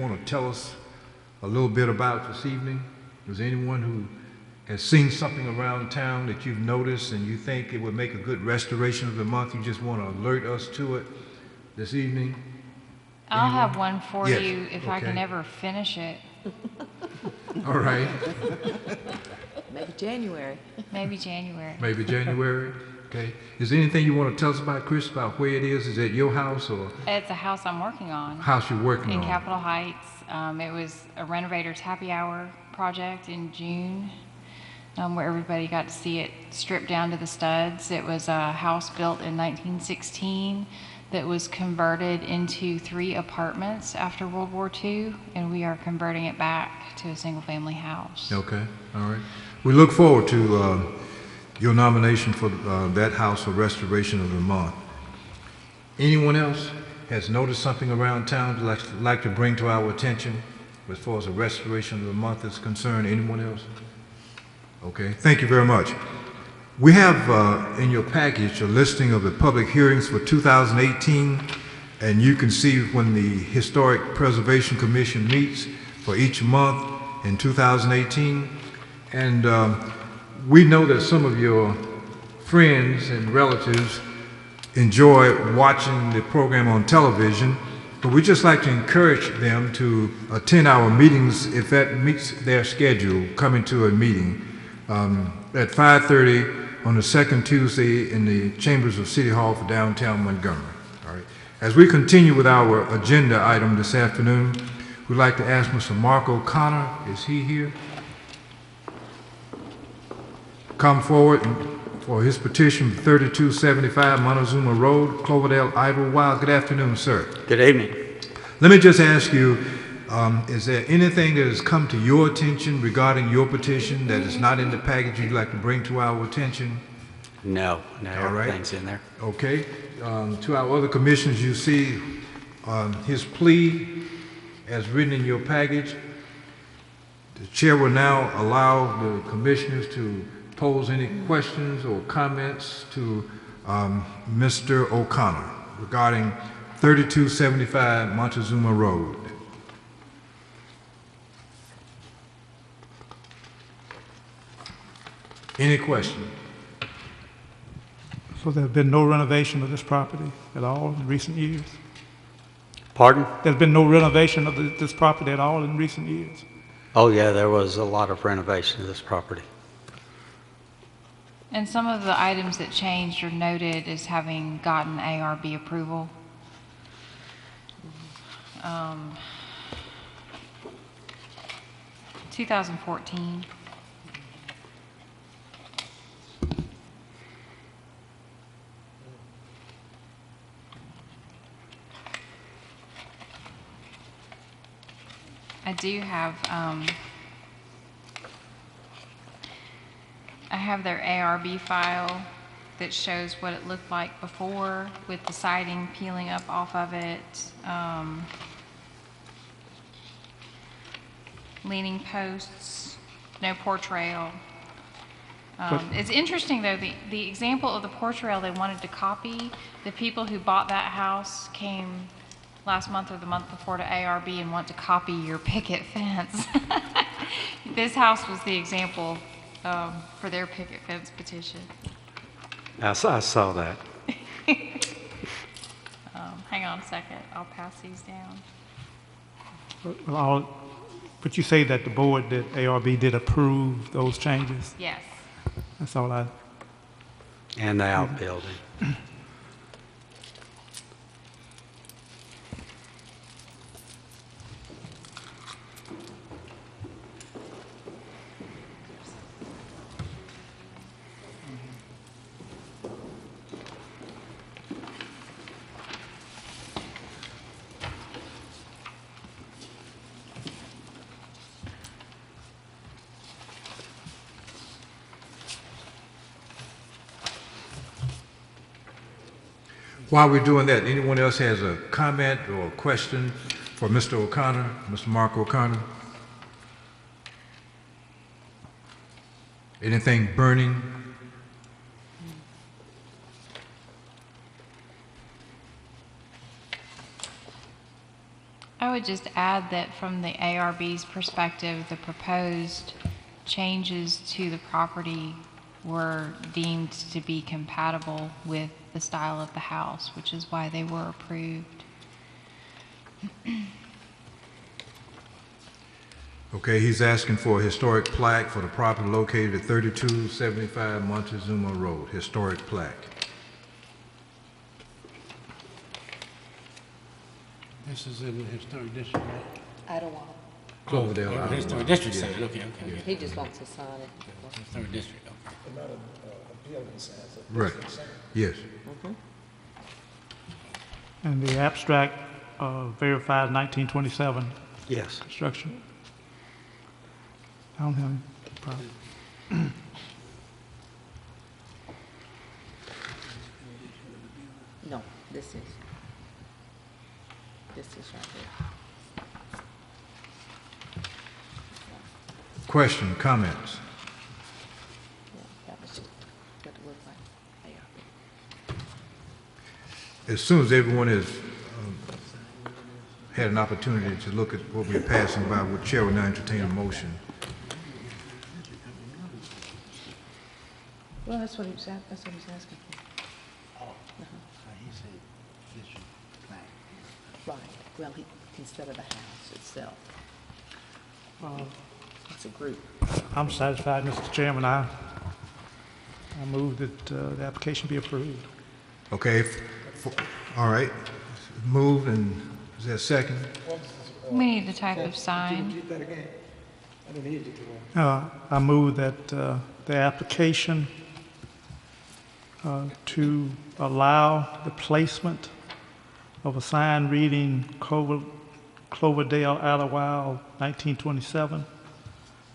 want to tell us a little bit about this evening? Is there anyone who has seen something around town that you've noticed and you think it would make a good restoration of the month? You just want to alert us to it this evening? I'll Anyone? have one for Yes. you if I Okay. can ever finish it. All right. Maybe January. Maybe January. Maybe January. Okay. Is there anything you want to tell us about, Chris, about where it is? Is it your house or It's a house I'm working on house you're working in on? Capitol Heights. It was a renovator's happy hour project in June, where everybody got to see it stripped down to the studs. It was a house built in 1916 that was converted into 3 apartments after World War II, and we are converting it back to a single-family house. Okay. All right. We look forward to your nomination for that house for restoration of the month. Anyone else has noticed something around town they'd like to bring to our attention as far as the restoration of the month is concerned? Anyone else? Okay. Thank you very much. We have in your package a listing of the public hearings for 2018, and you can see when the Historic Preservation Commission meets for each month in 2018. And we know that some of your friends and relatives enjoy watching the program on television, but we just like to encourage them to attend our meetings if that meets their schedule, coming to a meeting at 5:30 on the second Tuesday in the chambers of City Hall for downtown Montgomery. All right. As we continue with our agenda item this afternoon, we'd like to ask Mr. Mark O'Connor, is he here? Come forward for his petition, 3275 Montezuma Road, Cloverdale, Idlewild. Good afternoon, sir. Good evening. Let me just ask you, is there anything that has come to your attention regarding your petition that is not in the package you'd like to bring to our attention? No, All right. everything's in there. Okay. To our other commissioners, you see his plea as written in your package. The chair will now allow the commissioners to pose any questions or comments to Mr. O'Connor regarding 3275 Montezuma Road. Any question? So there have been no renovation of this property at all in recent years? Pardon? There's been no renovation of this property at all in recent years? Oh, yeah, there was a lot of renovation of this property. And some of the items that changed are noted as having gotten ARB approval. 2014. I do have, I have their ARB file that shows what it looked like before with the siding peeling up off of it, leaning posts, no porch rail. It's interesting though, the example of the porch rail they wanted to copy, the people who bought that house came last month or the month before to ARB and want to copy your picket fence. This house was the example for their picket fence petition. I saw that. Hang on a second, I'll pass these down. Well, but you say that the board, that ARB did approve those changes? Yes. That's all I... And the outbuilding. While we're doing that, anyone else has a comment or a question for Mr. O'Connor, Mr. Mark O'Connor? Anything burning? I would just add that from the ARB's perspective, the proposed changes to the property were deemed to be compatible with the style of the house, which is why they were approved. Okay, he's asking for a historic plaque for the property located at 3275 Montezuma Road, historic plaque. This is in the historic district, right? Idlewild. Cloverdale. Oh, historic district sign, okay. He just wants to sign it. Historic district, okay. Right, yes. And the abstract verified 1927 Yes. construction. I don't have any problem. No, this is right here. Question, comments? Yeah, that was what it looked like. ARB. As soon as everyone has had an opportunity to look at what we're passing by, would Chair will now entertain a motion. Well, that's what he's asking for. Right, well, instead of the house itself. It's a group. I'm satisfied, Mr. Chairman. I move that the application be approved. Okay, all right. Moved, and is there a second? We need the type of sign. I move that the application to allow the placement of a sign reading Cloverdale, Idlewild, 1927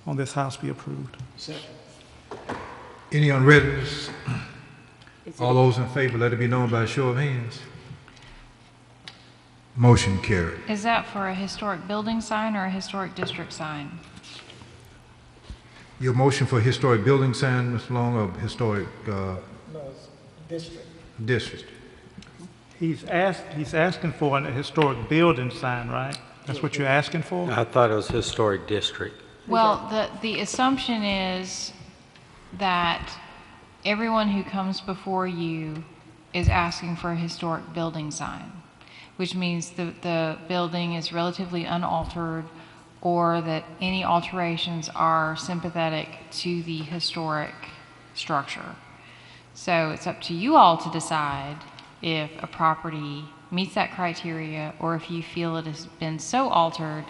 on this house be approved. Any unreadness? Is All those in favor, let it be known by a show of hands. Motion carried. Is that for a historic building sign or a historic district sign? Your motion for historic building sign, Mr. Long, or historic district? He's asking for a historic building sign, right? That's what you're asking for? I thought it was historic district. Well, the assumption is that everyone who comes before you is asking for a historic building sign, which means the building is relatively unaltered, or that any alterations are sympathetic to the historic structure. So it's up to you all to decide if a property meets that criteria, or if you feel it has been so altered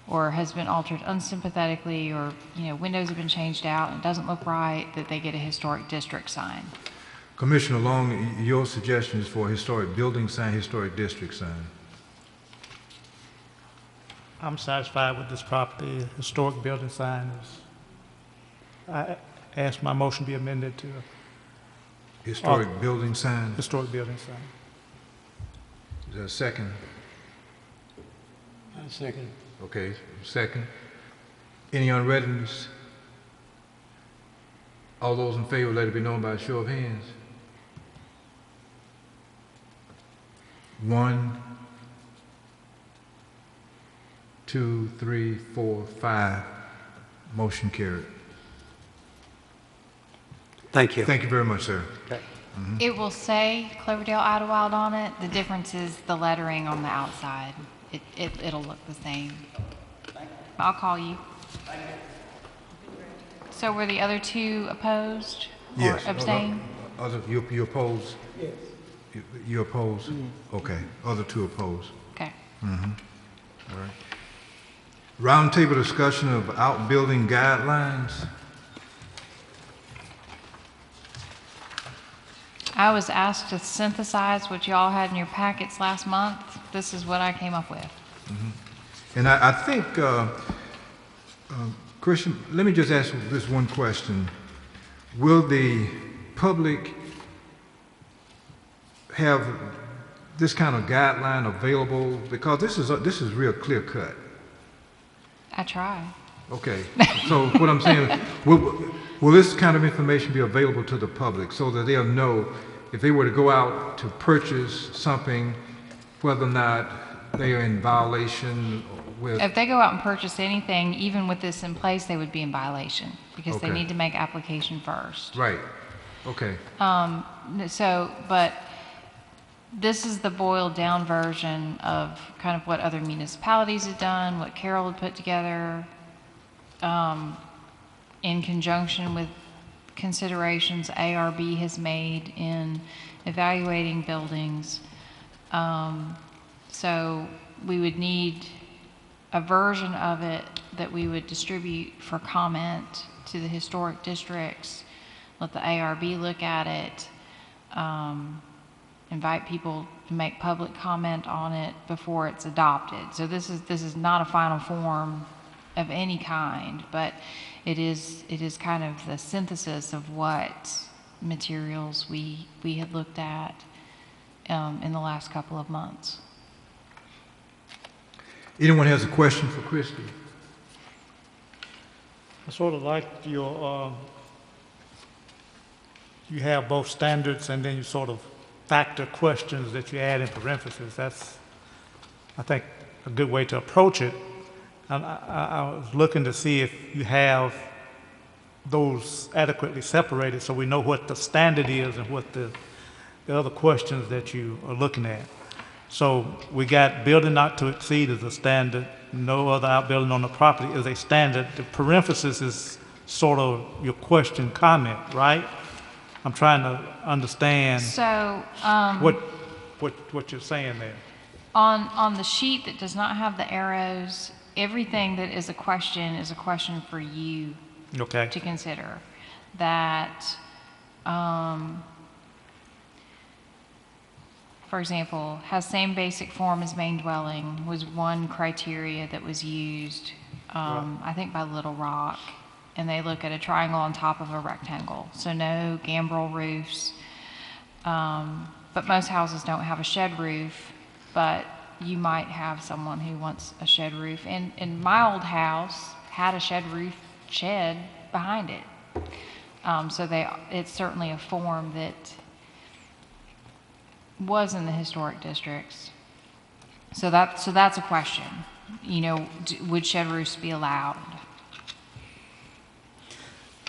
or has been altered unsympathetically, or windows have been changed out and it doesn't look right, that they get a historic district sign. Commissioner Long, your suggestion is for a historic building sign, historic district sign. I'm satisfied with this property. Historic building sign is, I ask my motion be amended to Historic building sign. historic building sign. Is there a second? I second. Okay, second. Any unreadness? All those in favor, let it be known by a show of hands. 1, 2, 3, 4, 5. Motion carried. Thank you. Thank you very much, sir. Okay. It will say Cloverdale Idlewild on it. The difference is the lettering on the outside. It'll look the same. I'll call you. So were the other two opposed or Yes. abstained? You oppose? Yes. You oppose? Okay. Other two oppose. Okay. All right. Roundtable discussion of outbuilding guidelines. I was asked to synthesize what you all had in your packets last month. This is what I came up with. And I think, Christian, let me just ask this one question. Will the public have this kind of guideline available? Because this is real clear cut. I try. Okay, so what I'm saying, will this kind of information be available to the public so that they'll know if they were to go out to purchase something, whether or not they are in violation with, If they go out and purchase anything, even with this in place, they would be in violation because they Okay. need to make application first. right, okay. So, but this is the boiled down version of kind of what other municipalities have done, what Carol had put together, in conjunction with considerations ARB has made in evaluating buildings. So we would need a version of it that we would distribute for comment to the historic districts, let the ARB look at it, invite people to make public comment on it before it's adopted. So this is not a final form of any kind, but it is kind of the synthesis of what materials we had looked at in the last couple of months. Anyone has a question for Christie? I sort of like your, you have both standards and then you sort of factor questions that you add in parentheses. That's, I think, a good way to approach it. And I was looking to see if you have those adequately separated so we know what the standard is and what the other questions that you are looking at. So we got building not to exceed as a standard, no other outbuilding on the property is a standard. The parenthesis is sort of your question comment, right? I'm trying to understand So what you're saying there. on the sheet that does not have the arrows, everything that is a question for you Okay. to consider. That, for example, has same basic form as main dwelling was one criteria that was used, I think by Little Rock. And they look at a triangle on top of a rectangle. So no gambrel roofs. But most houses don't have a shed roof, but you might have someone who wants a shed roof. And my old house had a shed behind it. So it's certainly a form that was in the historic districts. So that's a question. You know, would shed roofs be allowed?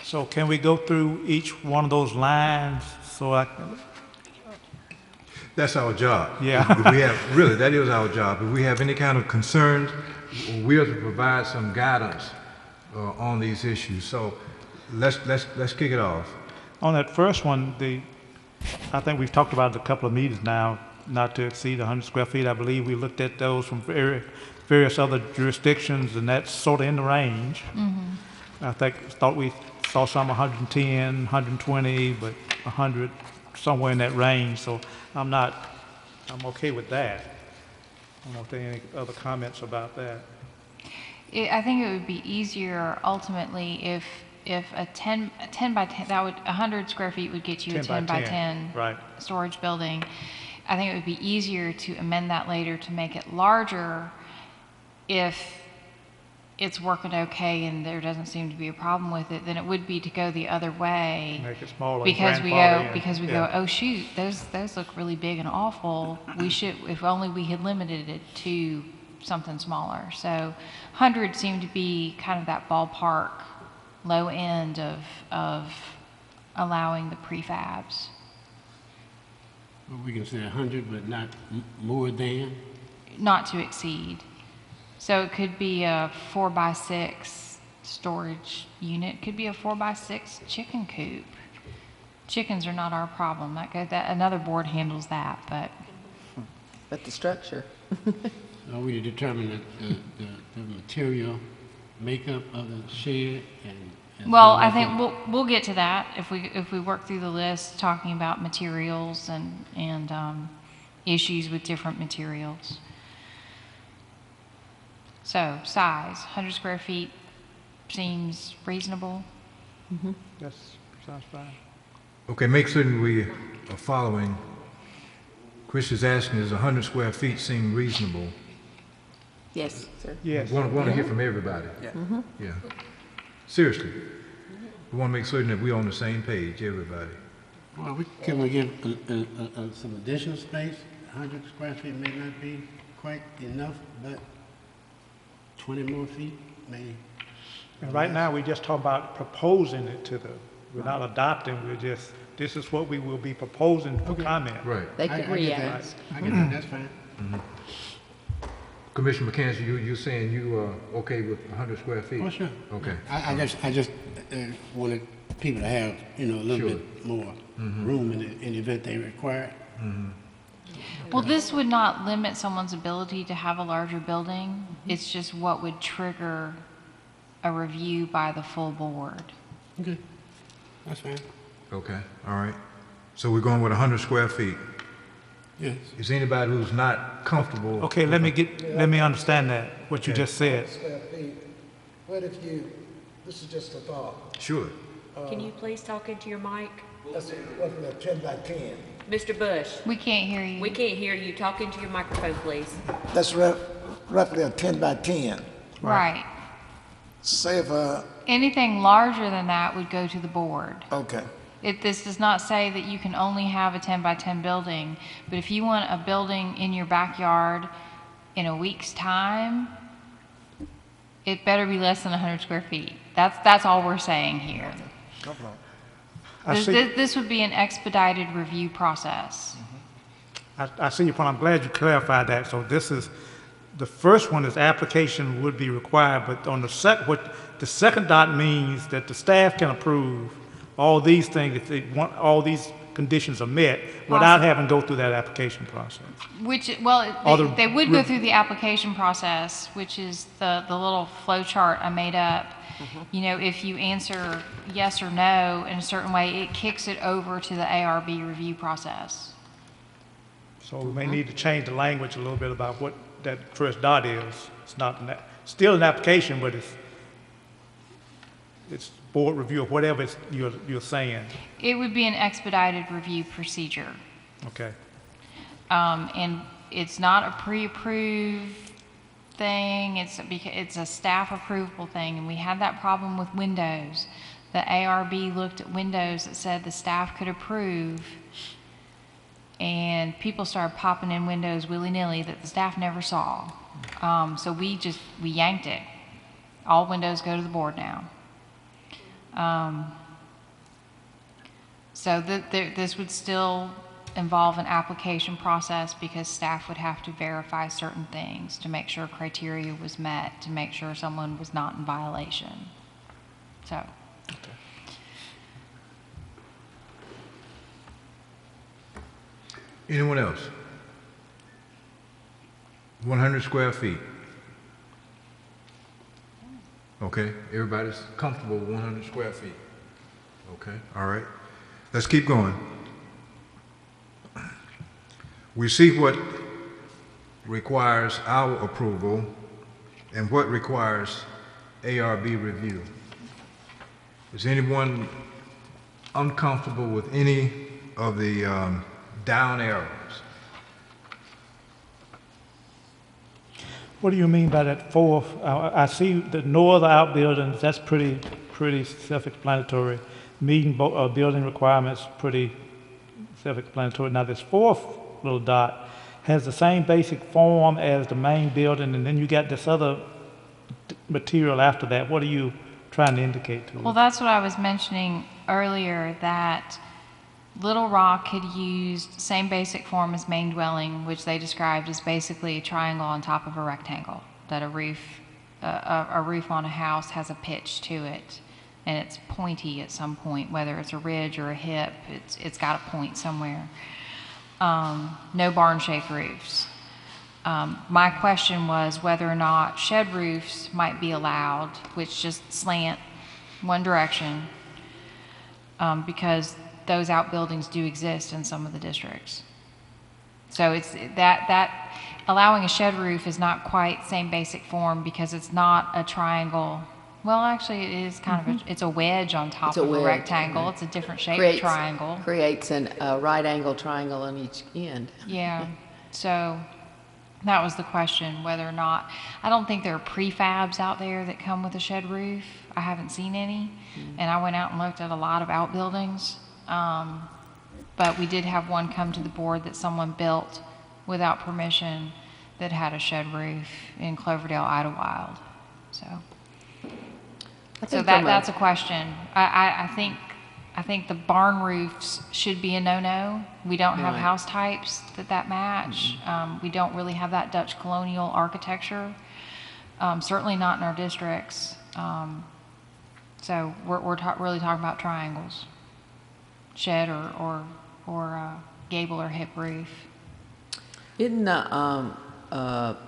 So can we go through each one of those lines so I can, That's our job. Yeah. If we have, really, that is our job. If we have any kind of concerns, we are to provide some guidance on these issues. So let's kick it off. on that first one, I think we've talked about it a couple of meetings now, not to exceed 100 square feet. I believe we looked at those from various other jurisdictions, and that's sort of in the range. I thought we saw some 110, 120, but 100, somewhere in that range. So I'm okay with that. I don't know if there are any other comments about that. I think it would be easier ultimately if a 10 by 10, 100 square feet would get you a 10 by 10 right. storage building. I think it would be easier to amend that later to make it larger if it's working okay and there doesn't seem to be a problem with it than it would be to go the other way. Make it smaller. Because we grandfather go, oh shoot, those look really big and awful. If only we had limited it to something smaller. So 100 seemed to be kind of that ballpark low end of allowing the prefabs. Well, we can say 100, but not more than. Not to exceed. So it could be a 4x6 storage unit, could be a 4x6 chicken coop. Chickens are not our problem. That another board handles that, But the structure. So we determine the material makeup of the shed and. well, I think we'll get to that if we work through the list talking about materials and issues with different materials. So size, 100 square feet seems reasonable. That sounds fine. Okay, make certain we are following. Chris is asking, does 100 square feet seem reasonable? Yes, sir. Yes. Want to hear from everybody. Yeah. Seriously. We want to make certain that we're on the same page, everybody. Well, can we give some additional space? 100 square feet may not be. quite enough, but 20 more feet may. And right now, we just talk about proposing it to the, we're not adopting, we're just, this is what we will be proposing for comment. Right. They I could get that. re-ask. I get that, that's fine. Commissioner McKenzie, you saying you are okay with 100 square feet? Oh, sure. Okay. I just wanted people to have, you know, a little Sure. bit more room in the event they require it. Well, this would not limit someone's ability to have a larger building. It's just what would trigger a review by the full board. Okay, that's fine. Okay, all right. So we're going with 100 square feet. Yes. Is anybody who's not comfortable? Okay, let me understand that, what you just said. Square feet. What if you, this is just a thought, Sure. Can you please talk into your mic? that's roughly a 10 by 10. Mr. Bush, We can't hear you. we can't hear you. Talk into your microphone, please. That's roughly a 10 by 10. Right. Say if Anything larger than that would go to the board. okay, This does not say that you can only have a 10 by 10 building, but if you want a building in your backyard in a week's time, it better be less than 100 square feet. That's all we're saying here. I This, see, this would be an expedited review process. I see your point. I'm glad you clarified that. So this is, the first one is application would be required, but on the what the second dot means that the staff can approve all these things if they want, all these conditions are met without having to go through that application process. Which, well, Other- they would go through the application process, which is the little flow chart I made up. You know, if you answer yes or no in a certain way, it kicks it over to the ARB review process. So we may need to change the language a little bit about what that first dot is. It's not, still an application, but it's board review or whatever you're saying. It would be an expedited review procedure. Okay. And it's not a pre-approved thing, it's a staff approvable thing, and we had that problem with windows. The ARB looked at windows that said the staff could approve, and people started popping in windows willy-nilly that the staff never saw. So we yanked it. All windows go to the board now. So this would still involve an application process because staff would have to verify certain things to make sure criteria was met, to make sure someone was not in violation. So. Anyone else? 100 square feet. Okay, everybody's comfortable with 100 square feet. Okay, all right. Let's keep going. We see what requires our approval and what requires ARB review. Is anyone uncomfortable with any of the down arrows? What do you mean by that fourth? I see the no other outbuildings, that's pretty self-explanatory. Meeting building requirements, pretty self-explanatory. Now this fourth little dot has the same basic form as the main building, and then you got this other material after that. What are you trying to indicate to us? Well, that's what I was mentioning earlier, that Little Rock had used same basic form as main dwelling, which they described as basically a triangle on top of a rectangle, that a roof on a house has a pitch to it, and it's pointy at some point, whether it's a ridge or a hip, it's got a point somewhere. No barn-shaped roofs. My question was whether or not shed roofs might be allowed, which just slant one direction, because those outbuildings do exist in some of the districts. So it's that allowing a shed roof is not quite same basic form because it's not a triangle. Well, actually, it is kind of it's a wedge on top It's a of a wedge, rectangle. right. It's a different shaped triangle. Creates a right angle triangle on each end. Yeah. So that was the question, whether or not, I don't think there are prefabs out there that come with a shed roof. I haven't seen any. And I went out and looked at a lot of outbuildings. But we did have one come to the board that someone built without permission that had a shed roof in Cloverdale, Idlewild. So that's a question. I think the barn roofs should be a no-no. We don't have Right. house types that match. We don't really have that Dutch colonial architecture. Certainly not in our districts. So we're really talking about triangles, shed or gable or hip roof. Isn't the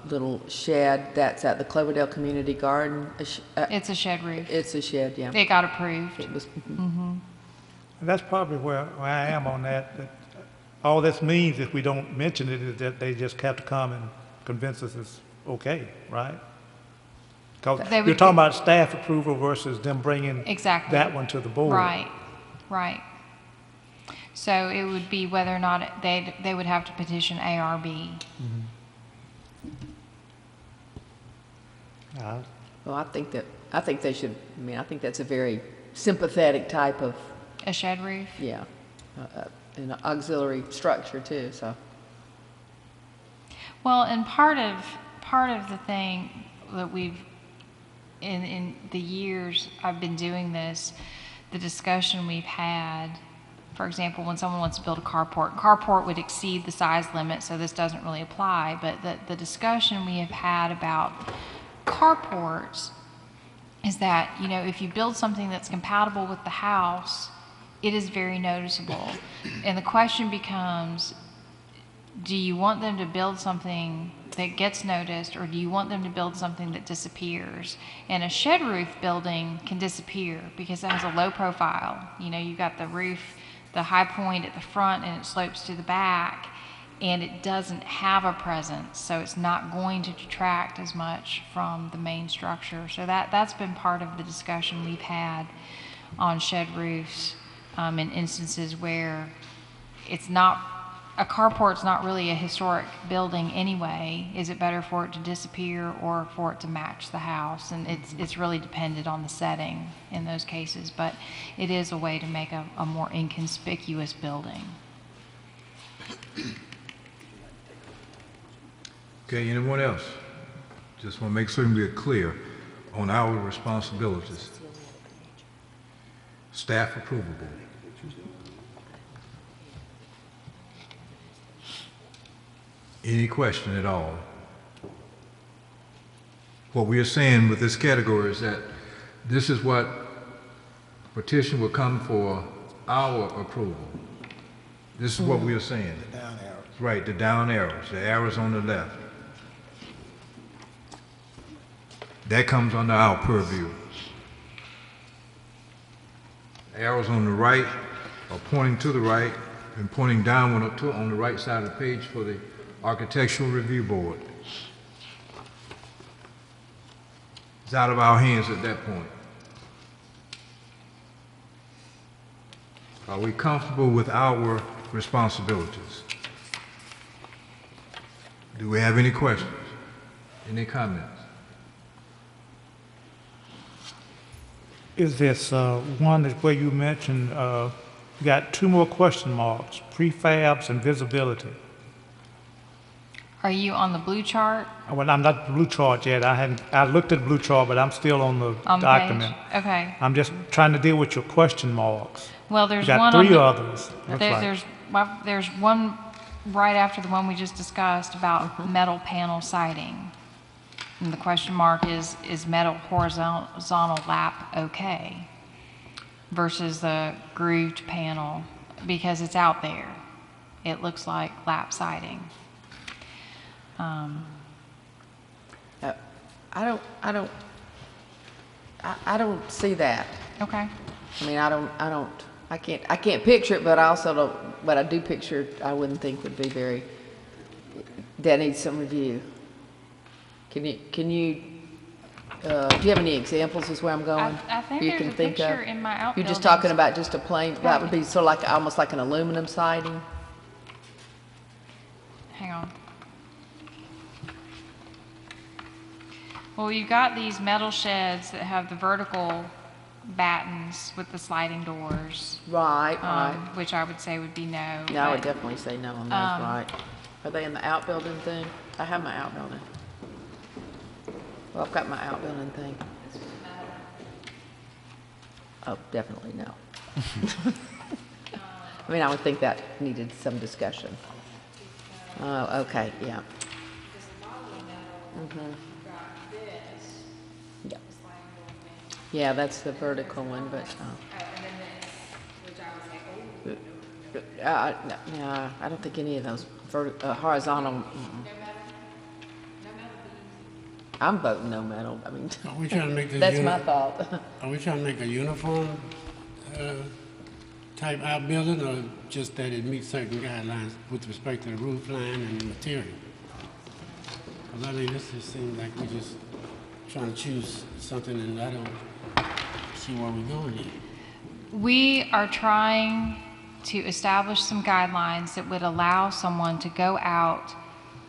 little shed that's at the Cloverdale Community Garden? It's a shed roof. It's a shed, yeah. It got approved. It was, And that's probably where I am on that. That all this means, if we don't mention it, is that they just have to come and convince us it's okay, right? Because They you're would- talking about staff approval versus them bringing Exactly. that one to the board. Right. So it would be whether or not they would have to petition ARB. well, I think they should, I mean, I think that's a very sympathetic type of, A shed roof? yeah, an auxiliary structure too, so. Well, and part of the thing that we've, in the years I've been doing this, the discussion we've had, for example, when someone wants to build a carport would exceed the size limit, so this doesn't really apply, but the discussion we have had about carports is that, you know, if you build something that's compatible with the house, it is very noticeable. And the question becomes, do you want them to build something that gets noticed, or do you want them to build something that disappears? And a shed roof building can disappear because it has a low profile. You know, you've got the roof, the high point at the front, and it slopes to the back, and it doesn't have a presence, so it's not going to detract as much from the main structure. So that's been part of the discussion we've had on shed roofs in instances where it's not, a carport's not really a historic building anyway. Is it better for it to disappear or for it to match the house? And it's really dependent on the setting in those cases, but it is a way to make a more inconspicuous building. Okay, anyone else? Just want to make certain we're clear on our responsibilities. Staff approval board. Any question at all? What we are saying with this category is that this is what petition will come for our approval. This is what we are saying. The down arrows. Right, the down arrows, the arrows on the left. That comes under our purview. Arrows on the right are pointing to the right and pointing downward on the right side of the page for the Architectural Review Board. It's out of our hands at that point. Are we comfortable with our responsibilities? Do we have any questions? Any comments? Is this one that where you mentioned, you got two more question marks, prefabs and visibility? Are you on the blue chart Well, I'm not blue chart yet. I looked at the blue chart, but I'm still on the on the document. page? Okay. I'm just trying to deal with your question marks. Well, You there's got one on three the, others, looks like. there's one right after the one we just discussed about metal panel siding. And the question mark is metal horizontal lap okay? Versus the grooved panel, because it's out there. It looks like lap siding. I don't see that. Okay. I mean, I can't picture it, but I also don't, but I do picture, I wouldn't think would be very, that needs some review. Can you, do you have any examples is where I'm going? I think You there's can a think of? picture in my outbuildings. You're just talking about just a plain, that would be sort of like, almost like an aluminum siding? Hang on. Well, you've got these metal sheds that have the vertical battens with the sliding doors, Right, right. which I would say would be no. Yeah, I would but, definitely say no on those, right. Are they in the outbuilding thing? I have my outbuilding. Well, I've got my outbuilding thing. Oh, definitely no. I mean, I would think that needed some discussion. Oh, okay, yeah. Yeah. Yeah, that's the vertical one, but, no, I don't think any of those horizontal. I'm voting no metal. I mean, Are we trying to make this? that's my thought. Are we trying to make a uniform type outbuilding, or just that it meets certain guidelines with respect to the roof line and the material? Because I mean, this just seems like we're just trying to choose something, and I don't see where we're going here. We are trying to establish some guidelines that would allow someone to go out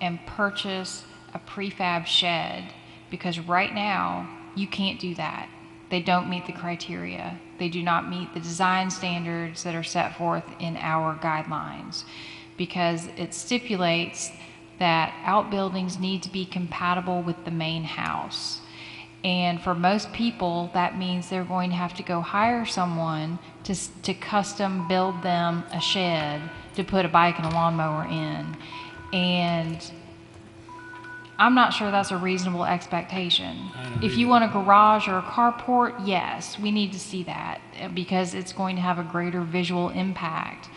and purchase a prefab shed, because right now you can't do that. They don't meet the criteria. They do not meet the design standards that are set forth in our guidelines, because it stipulates that outbuildings need to be compatible with the main house. And for most people, that means they're going to have to go hire someone to custom build them a shed to put a bike and a lawnmower in. And I'm not sure that's a reasonable expectation. If you want a garage or a carport, yes, we need to see that, because it's going to have a greater visual impact.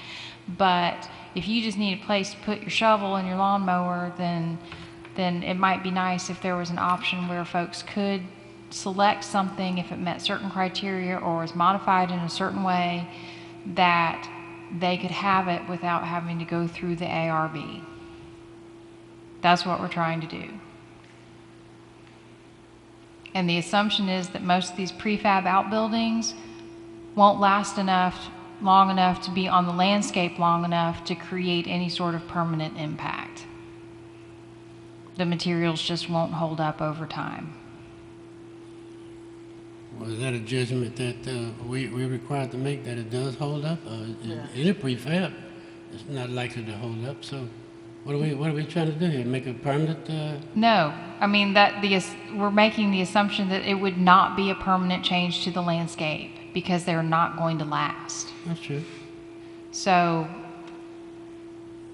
But if you just need a place to put your shovel and your lawnmower, then it might be nice if there was an option where folks could select something if it met certain criteria or was modified in a certain way, that they could have it without having to go through the ARB. That's what we're trying to do. And the assumption is that most of these prefab outbuildings won't last long enough to be on the landscape long enough to create any sort of permanent impact. The materials just won't hold up over time. Well, is that a judgment that we're required to make, that it does hold up? Any prefab is not likely to hold up. So what are we trying to do here? Make a permanent? No, I mean we're making the assumption that it would not be a permanent change to the landscape, because they're not going to last. That's true. So.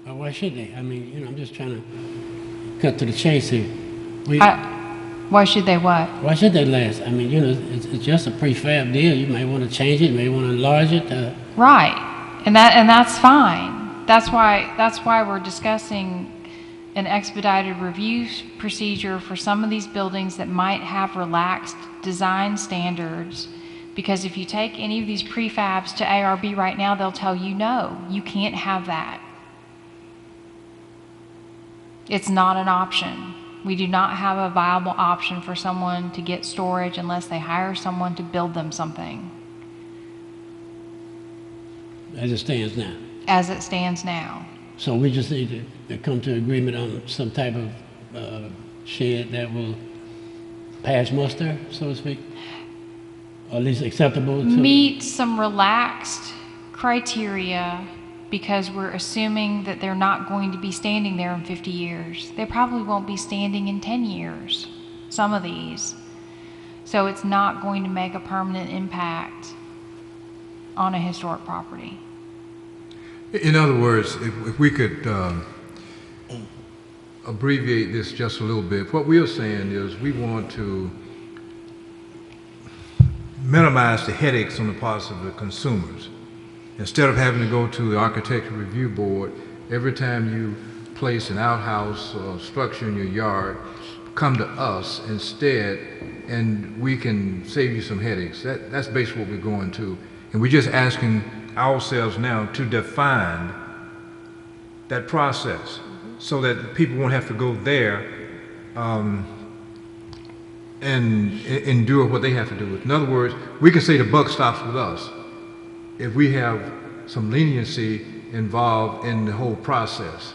Well, why should they? I mean, I'm just trying to cut to the chase here. Why should they what? Why should they last? I mean, it's just a prefab deal. You may want to change it, you may want to enlarge it. Right, and that's fine. That's why we're discussing an expedited review procedure for some of these buildings that might have relaxed design standards. Because if you take any of these prefabs to ARB right now, they'll tell you, no, you can't have that. It's not an option. We do not have a viable option for someone to get storage unless they hire someone to build them something. As it stands now. As it stands now. So we just need to come to agreement on some type of shed that will pass muster, so to speak, or at least acceptable to meet some relaxed criteria, because we're assuming that they're not going to be standing there in 50 years. They probably won't be standing in 10 years, some of these. So it's not going to make a permanent impact on a historic property. In other words, if we could abbreviate this just a little bit, what we are saying is we want to minimize the headaches on the parts of the consumers. Instead of having to go to the architectural review board every time you place an outhouse or structure in your yard, come to us instead, and we can save you some headaches. That's basically what we're going to. And we're just asking ourselves now to define that process so that people won't have to go there and endure what they have to do. In other words, we can say the buck stops with us if we have some leniency involved in the whole process.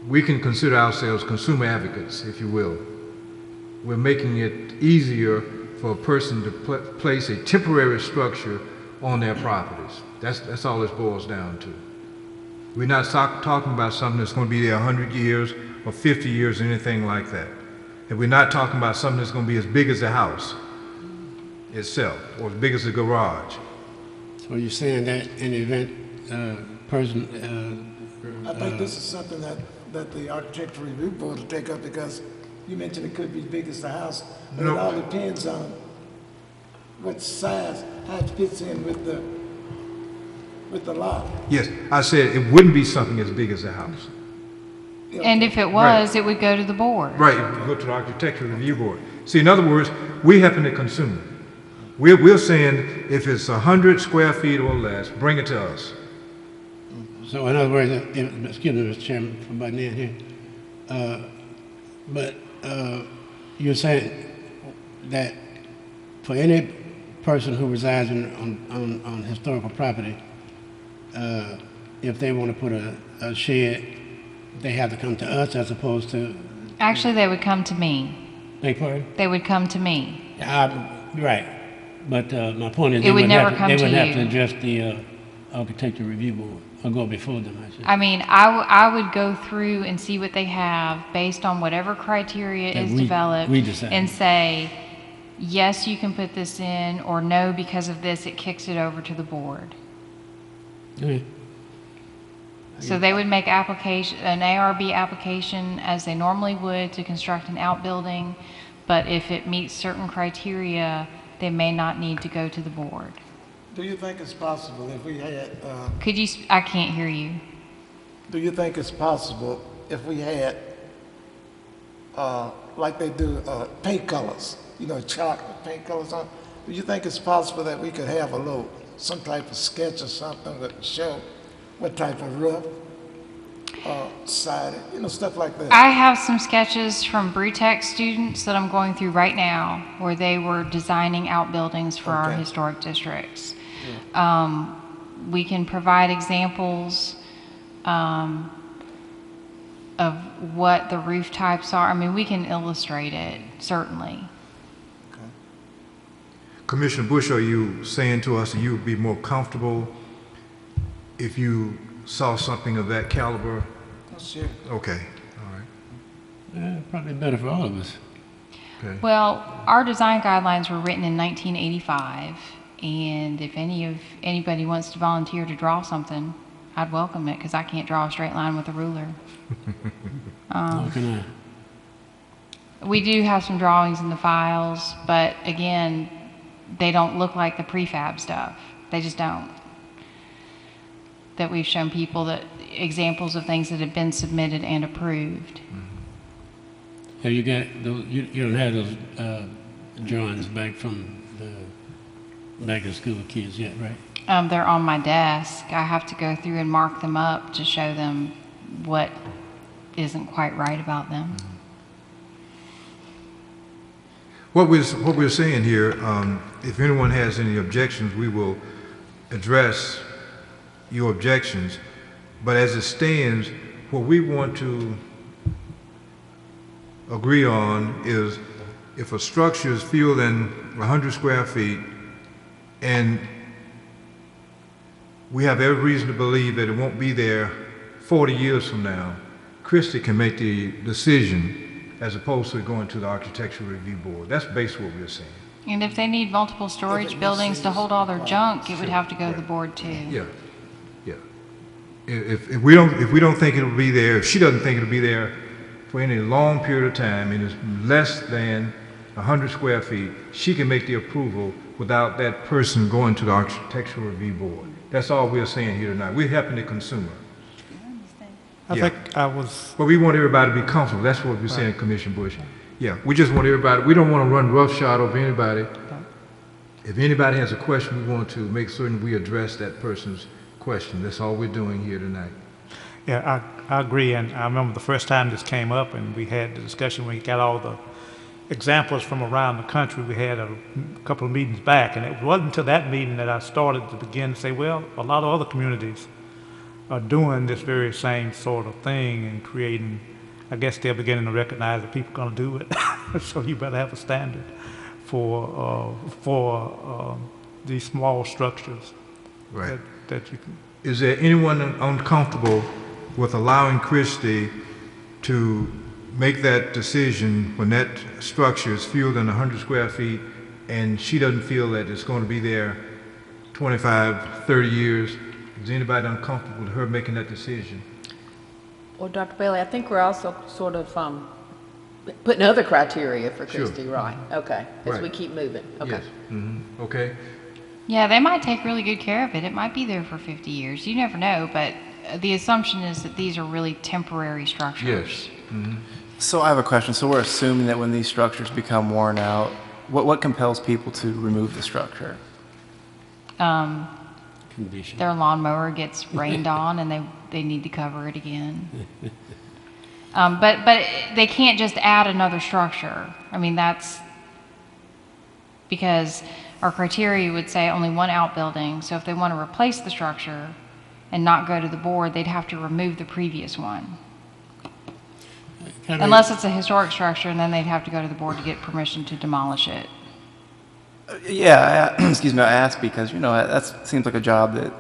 We can consider ourselves consumer advocates, if you will. We're making it easier for a person to place a temporary structure on their properties. That's all this boils down to. We're not talking about something that's going to be there 100 years or 50 years or anything like that. And we're not talking about something that's going to be as big as the house itself or as big as the garage. So you're saying that in the event person, I think this is something that the architectural review board will take up, because you mentioned it could be as big as the house, but No. it all depends on what size, how it fits in with the lot. Yes, I said it wouldn't be something as big as the house. And if it was, it would go to the board. Right, if you go to the architectural review board. See, in other words, we happen to consume it. We're saying if it's 100 square feet or less, bring it to us. so in other words, excuse me, Mr. Chairman, for butting in here, but you're saying that for any person who resides on historical property, if they want to put a shed, they have to come to us as opposed to, Actually, they would come to me. beg pardon? They would come to me. Right, but my point is, It would never come they to wouldn't have you. to address the architecture review board, or go before them, I should. I mean, I would go through and see what they have based on whatever criteria That is we developed decide. and say, yes, you can put this in, or no, because of this, it kicks it over to the board. Okay. So they would make an ARB application as they normally would to construct an outbuilding, but if it meets certain criteria, they may not need to go to the board. Do you think it's possible if we had, I can't hear you. do you think it's possible if we had, like they do, paint colors, chalk with paint colors on? Do you think it's possible that we could have some type of sketch or something that would show what type of roof, siding, stuff like that? I have some sketches from Brewtech students that I'm going through right now where they were designing outbuildings for our Okay. historic districts. We can provide examples of what the roof types are. I mean, we can illustrate it, certainly. Commissioner Bush, are you saying to us that you would be more comfortable if you saw something of that caliber? Sure. Okay, all right. Probably better for all of us. Okay. Well, our design guidelines were written in 1985, and if anybody wants to volunteer to draw something, I'd welcome it, because I can't draw a straight line with a ruler. Nor can I. We do have some drawings in the files, but again, they don't look like the prefab stuff. They just don't. That we've shown people examples of things that have been submitted and approved. Have you got those, you don't have those drawings back from the back to school kids yet, right? They're on my desk. I have to go through and mark them up to show them what isn't quite right about them. What we're saying here, if anyone has any objections, we will address your objections. But as it stands, what we want to agree on is if a structure is fewer than 100 square feet and we have every reason to believe that it won't be there 40 years from now, Christie can make the decision as opposed to going to the architectural review board. That's basically what we're saying. And if they need multiple storage buildings to hold all their junk, it would have to go to the board too. Yeah, yeah. If we don't think it'll be there, if she doesn't think it'll be there for any long period of time and it's less than 100 square feet, she can make the approval without that person going to the architectural review board. That's all we're saying here tonight. We're helping the consumer. I Yeah. think I was, But we want everybody to be comfortable. That's what we're saying, Commissioner Bush. Yeah, we just want everybody, we don't want to run roughshod over anybody. If anybody has a question, we want to make certain we address that person's question. That's all we're doing here tonight. yeah, I agree, and I remember the first time this came up, and we had the discussion, we got all the examples from around the country. We had a couple of meetings back, and it wasn't until that meeting that I started to begin to say, well, a lot of other communities are doing this very same sort of thing and creating, I guess they're beginning to recognize that people are going to do it. So you better have a standard for these small structures Right. that you can. Is there anyone uncomfortable with allowing Christie to make that decision when that structure is fewer than 100 square feet and she doesn't feel that it's going to be there 25, 30 years? Is anybody uncomfortable with her making that decision? Well, Dr. Bailey, I think we're also sort of putting other criteria for Sure. Christie, right? Okay, as we Right. keep moving. Okay. Yes. Okay. Yeah, they might take really good care of it. It might be there for 50 years. You never know, but the assumption is that these are really temporary structures. Yes. So I have a question. So we're assuming that when these structures become worn out, what compels people to remove the structure? Condition. Their lawnmower gets rained on and they need to cover it again. But they can't just add another structure. I mean, that's because our criteria would say only one outbuilding. So if they want to replace the structure and not go to the board, they'd have to remove the previous one. Unless it's a historic structure, and then they'd have to go to the board to get permission to demolish it. Yeah, excuse me, I ask because, that seems like a job that,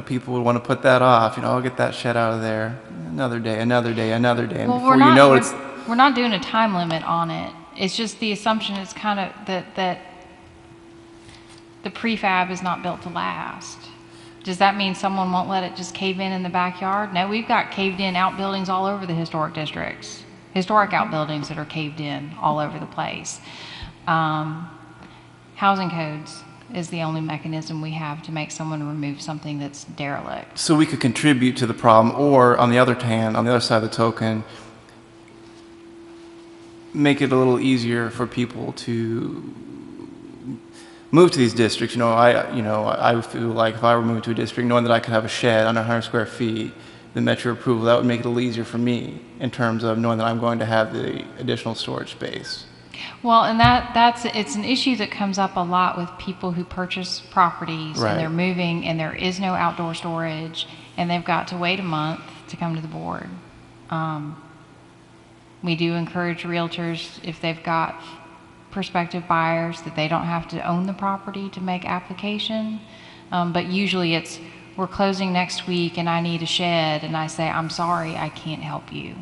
people would want to put that off. I'll get that shed out of there another day, another day, another day. And Well, before you know it, it's, we're not doing a time limit on it. It's just the assumption is kind of that the prefab is not built to last. Does that mean someone won't let it just cave in the backyard? No, we've got caved in outbuildings all over the historic districts. Historic outbuildings that are caved in all over the place. Housing codes is the only mechanism we have to make someone remove something that's derelict. so we could contribute to the problem, or on the other hand, on the other side of the token, make it a little easier for people to move to these districts. I feel like if I were moving to a district, knowing that I could have a shed under 100 square feet, the metro approval, that would make it a little easier for me in terms of knowing that I'm going to have the additional storage space. Well, and it's an issue that comes up a lot with people who purchase properties Right. and they're moving and there is no outdoor storage and they've got to wait a month to come to the board. We do encourage realtors, if they've got prospective buyers, that they don't have to own the property to make application. But usually it's, we're closing next week and I need a shed, and I say, I'm sorry, I can't help you.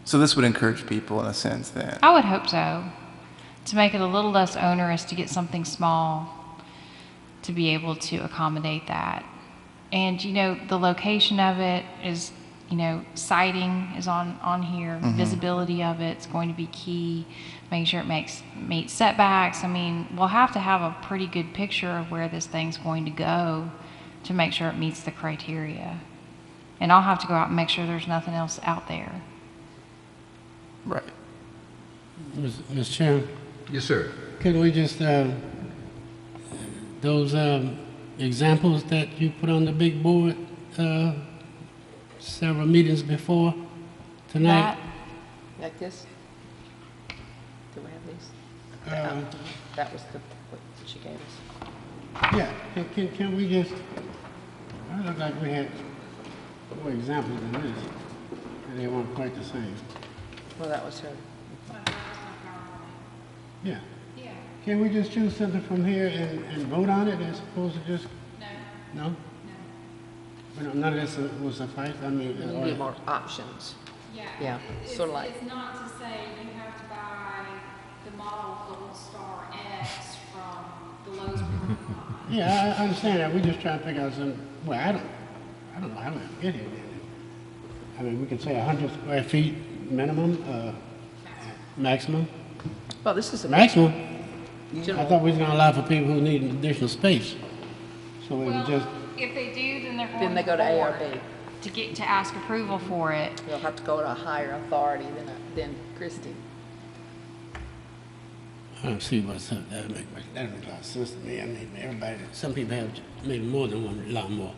So this would encourage people in a sense then. I would hope so, to make it a little less onerous to get something small to be able to accommodate that. And, the location of it is, sighting is on here, visibility of it's going to be key, making sure it meets setbacks. I mean, we'll have to have a pretty good picture of where this thing's going to go to make sure it meets the criteria. And I'll have to go out and make sure there's nothing else out there. Right. Mr. Chairman, Yes, sir. could we just, those examples that you put on the big board several meetings before tonight? Like this? Do we have these? That was what she gave us. Yeah, can we just, it looked like we had more examples than this, and they weren't quite the same. Well, that was her. Yeah. Can we just choose something from here and vote on it as opposed to just? No. No? But none of this will suffice, I mean. You need more options. Yeah, sort of like. It's not to say you have to buy the model Gold Star X from the Lowe's. Yeah, I understand that, we just trying to figure out some, well, I don't know how we get here. I mean, we can say 100 square feet minimum, maximum. Well, this is a Maximum? I general. thought we was gonna allow for people who need additional space. So it was just, If they do, then they're going Then they go to board ARB. to ask approval for it. They'll have to go to a higher authority than Christie. I don't see what's up, that make a lot of sense to me. I mean, everybody, some people have maybe more than one lawnmower.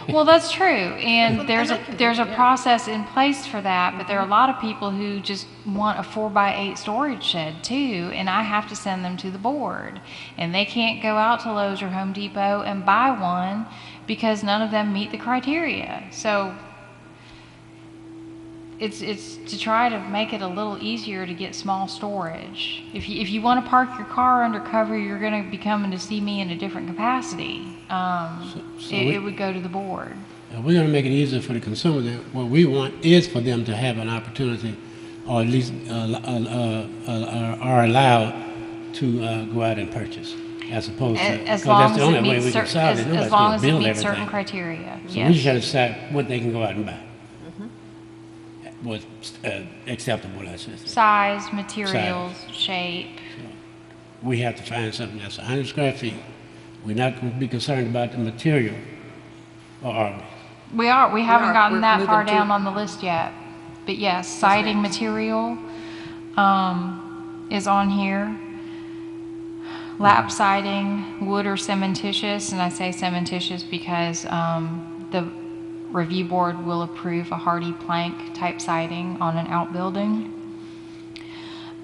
Well, that's true, and there's they can do a it, yeah. process in place for that, but there are a lot of people who just want a 4x8 storage shed too, and I have to send them to the board, and they can't go out to Lowe's or Home Depot and buy one because none of them meet the criteria. So it's to try to make it a little easier to get small storage. If you want to park your car under cover, you're going to be coming to see me in a different capacity. It would go to the board. We're going to make it easier for the consumer. That what we want is for them to have an opportunity, or at least are allowed to go out and purchase, as opposed to, As because long that's as the only it way meets we can solve it. as Nobody's long going as to it build meets certain everything. criteria. So Yes. we just got to decide what they can go out and buy. What's acceptable, I should say. Size, materials, shape. We have to find something that's 100 square feet. We're not going to be concerned about the material, or are we? We are. We haven't gotten We're that far moving down to- on the list yet. But yes, siding material is on here. Lap siding, wood or cementitious, and I say cementitious because the review board will approve a hardy plank type siding on an outbuilding.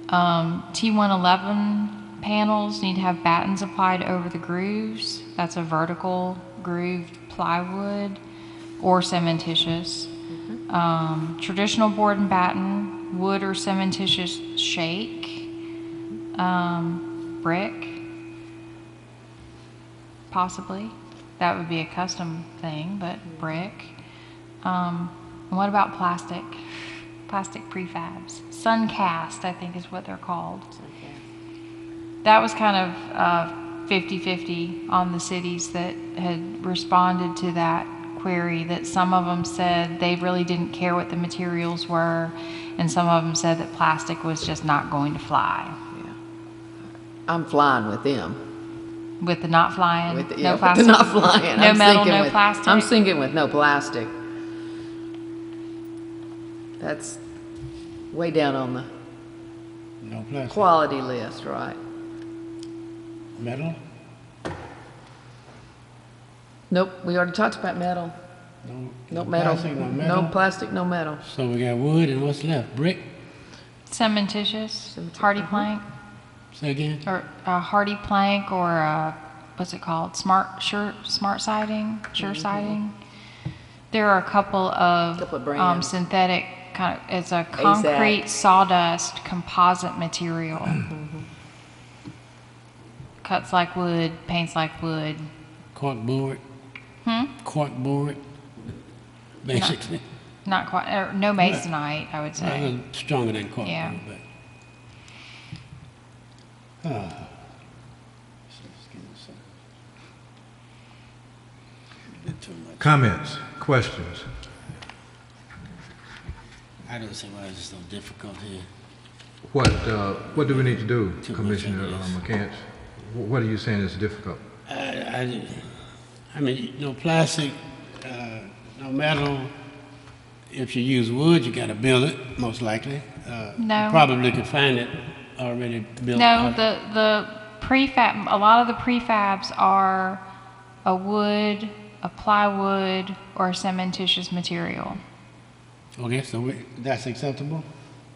T111 panels need to have battens applied over the grooves. That's a vertical grooved plywood or cementitious. Traditional board and batten, wood or cementitious shake, brick, possibly. That would be a custom thing, but brick. And what about plastic? Plastic prefabs. Suncast, I think is what they're called. That was kind of 50-50 on the cities that had responded to that query, that some of them said they really didn't care what the materials were, and some of them said that plastic was just not going to fly. Yeah. I'm flying with them. With the not flying, With the, no yeah, with plastic, the not flying. no I'm metal, thinking no with, plastic. I'm thinking with no plastic. That's way down on the No plastic. quality list, right? Metal? Nope, we already talked about metal. No Metal. plastic, no metal. No plastic, no metal. So we got wood, and what's left? Brick? Cementitious, hardy plank, Say again? or hardy plank, or what's it called? Smart siding, sure siding. There are a couple of brands. synthetic kind of. It's a concrete sawdust composite material. Cuts like wood, paints like wood. Cork board? Cork board? Basically. Not quite. No masonite, I would A say. little stronger than cork Yeah. board, but. Bit too much. Comments, questions? I don't see why it's so difficult here. What do we need to do, Too much Commissioner of this. McCants? What are you saying is difficult? I mean, no plastic, no metal. If you use wood, you gotta build it, most likely. No. You probably could find it already built. No, out. the prefab, a lot of the prefabs are a wood, a plywood, or a cementitious material. Okay, so that's acceptable?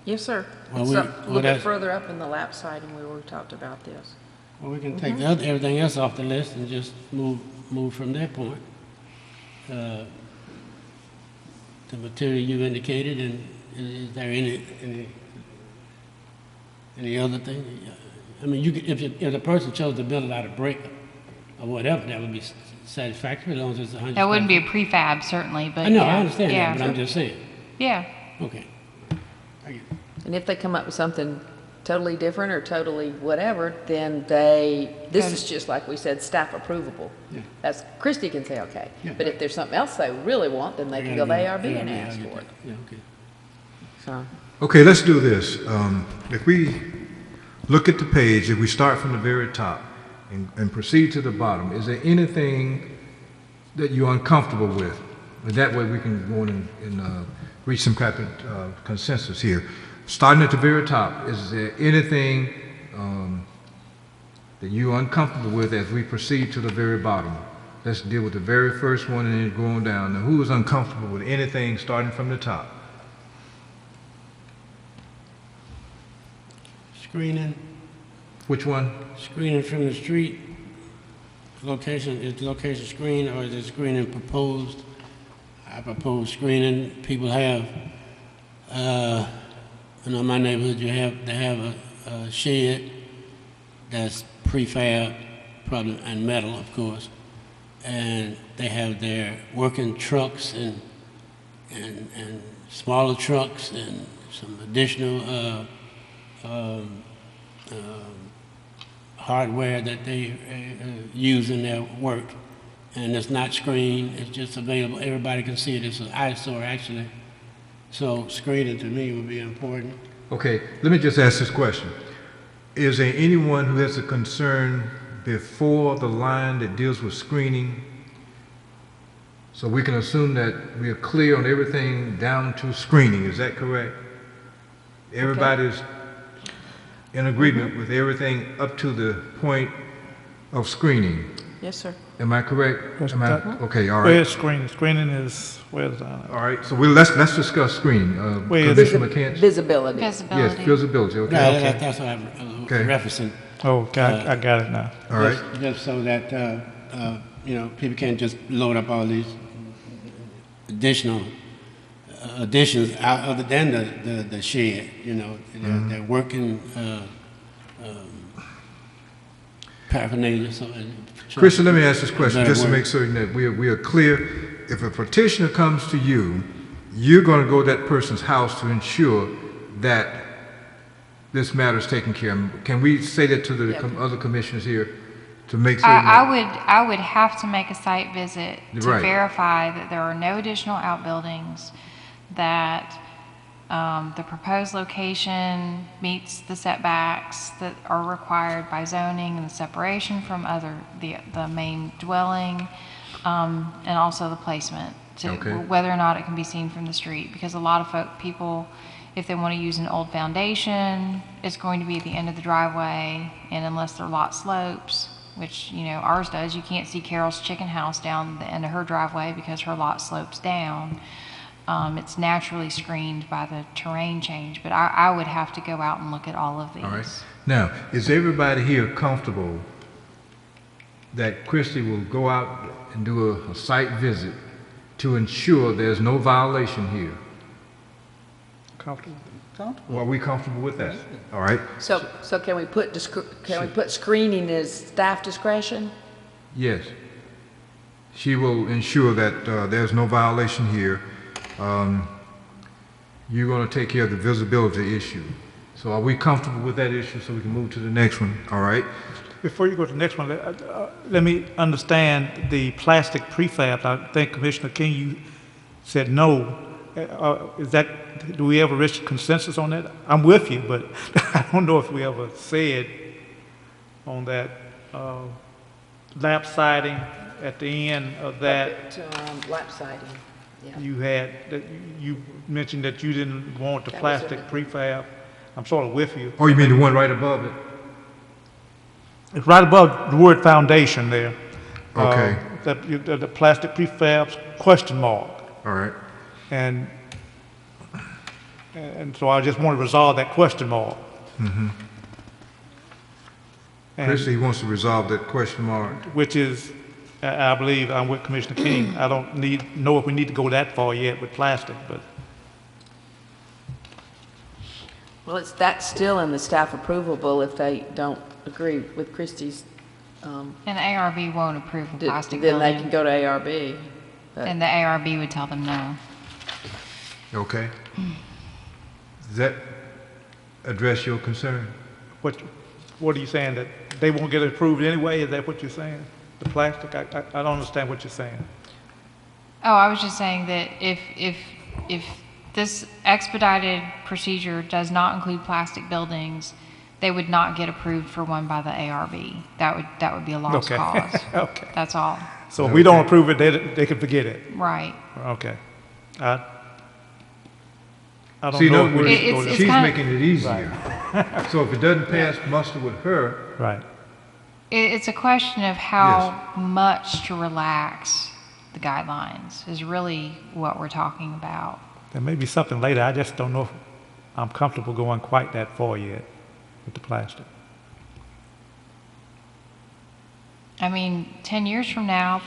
Yes, sir. Well, It's we- up- well, a little bit that's- further up in the lap siding where we talked about this. Well, we can take the other, everything else off the list and just move from that point. The material you indicated, and is there any other thing? I mean, if the person chose to build it out of brick or whatever, that would be satisfactory as long as it's 100. That wouldn't be a prefab, certainly, but I know, yeah, I understand yeah. that, but I'm just saying. Yeah, Okay. I get it. And if they come up with something totally different or totally whatever, then this Good. is just like we said, staff approvable. Yeah. That's, Christie can say, okay. Yeah. But if there's something else they really want, then they can go to ARB and I ask get for that. it. Yeah, okay. So, Okay, let's do this. If we look at the page, if we start from the very top and proceed to the bottom, is there anything that you're uncomfortable with? And that way we can go in and reach some kind of consensus here. Starting at the very top, is there anything that you're uncomfortable with as we proceed to the very bottom? Let's deal with the very first one and then going down. Now, who is uncomfortable with anything starting from the top? Screening. Which one? Screening from the street, location, is the location screened or is it screening proposed? I propose screening, people have In my neighborhood, they have a shed that's prefab, probably, and metal, of course, and they have their working trucks and smaller trucks and some additional hardware that they use in their work. And it's not screened, it's just available. Everybody can see it. It's an eyesore, actually. So screening to me would be important. Okay, let me just ask this question. Is there anyone who has a concern before the line that deals with screening? So we can assume that we are clear on everything down to screening, is that correct? Everybody's in agreement with everything up to the point of screening. Yes, sir. Am I correct? Yes, Am I, that- okay, all Where's right. screening? Screening is, where's, All right, so let's discuss screening. Where is it? Commissioner McCants? Visibility. Yes, Visibility. visibility, okay. Yeah, that's what I'm Okay. referencing. oh, I got it now. All right, Just so that, people can't just load up all these additional additions other than the shed, they're working paraphernalia. So, Christian, let me ask this question, Better just to word. make certain that we are clear. If a petitioner comes to you, you're going to go to that person's house to ensure that this matter is taken care of. Can we say that to the other commissioners here to make certain that? I would have to make a site visit to Right. verify that there are no additional outbuildings, that the proposed location meets the setbacks that are required by zoning and the separation from the main dwelling, and also the placement, Okay. whether or not it can be seen from the street. Because a lot of people, if they want to use an old foundation, it's going to be at the end of the driveway, and unless their lot slopes, which, ours does, you can't see Carol's chicken house down the end of her driveway because her lot slopes down. It's naturally screened by the terrain change, but I would have to go out and look at all of these. All right. Now, is everybody here comfortable that Christie will go out and do a site visit to ensure there's no violation here? Comfortable? Are we comfortable with that? All right. So can we put, screening as staff discretion? Yes. She will ensure that there's no violation here. You're going to take care of the visibility issue. So are we comfortable with that issue so we can move to the next one? All right. Before you go to the next one, let me understand the plastic prefab. I think Commissioner King, you said no. Do we ever reach consensus on that? I'm with you, but I don't know if we ever said on that lap siding at the end of that. Lap siding, yeah. You mentioned that you didn't want the That was plastic it. prefab. I'm sort of with you. Oh, you mean the one right above it? It's right above the word foundation there. Okay. The plastic prefabs, question mark. All right. And so I just want to resolve that question mark. Mm-hmm. And- Christie wants to resolve that question mark. Which is, I believe I'm with Commissioner King. I don't know if we need to go that far yet with plastic, but Well, that's still in the staff approvable if they don't agree with Christie's. And the ARB won't approve a plastic Then they building, can go to ARB. but- and the ARB would tell them no. Okay. Does that address your concern? what are you saying, that they won't get approved anyway? Is that what you're saying? The plastic? I don't understand what you're saying. Oh, I was just saying that if this expedited procedure does not include plastic buildings, they would not get approved for one by the ARB. That would be a lost Okay. cause. Okay. That's all. So if we don't approve it, they can forget it. Right. Okay. I don't See, in know. other if we words, need to go It's there. she's kinda- making it easier. So if it doesn't pass muster with her, Right. It's a question of how much to relax the guidelines is really what we're talking about. There may be something later. I just don't know if I'm comfortable going quite that far yet with the plastic. I mean, 10 years from now,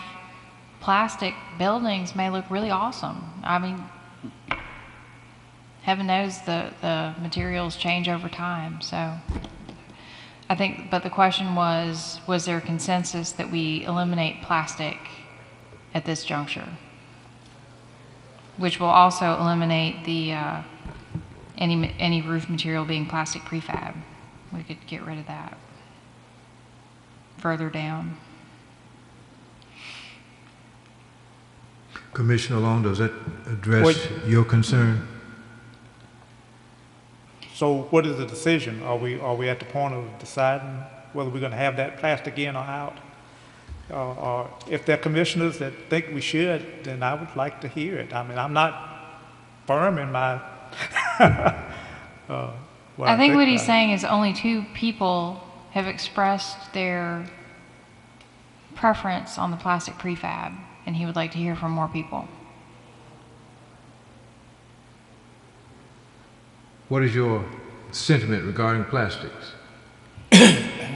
plastic buildings may look really awesome. I mean, heaven knows the materials change over time, so. I think, but the question was there consensus that we eliminate plastic at this juncture? Which will also eliminate the, any roof material being plastic prefab. We could get rid of that. Further down. Commissioner Long, does that address Wait. your concern? So what is the decision? Are we at the point of deciding whether we're gonna have that plastic in or out? Or if there are commissioners that think we should, then I would like to hear it. I mean, I'm not firm in my, what I think what he's about it. saying is only 2 people have expressed their preference on the plastic prefab, and he would like to hear from more people. What is your sentiment regarding plastics? I don't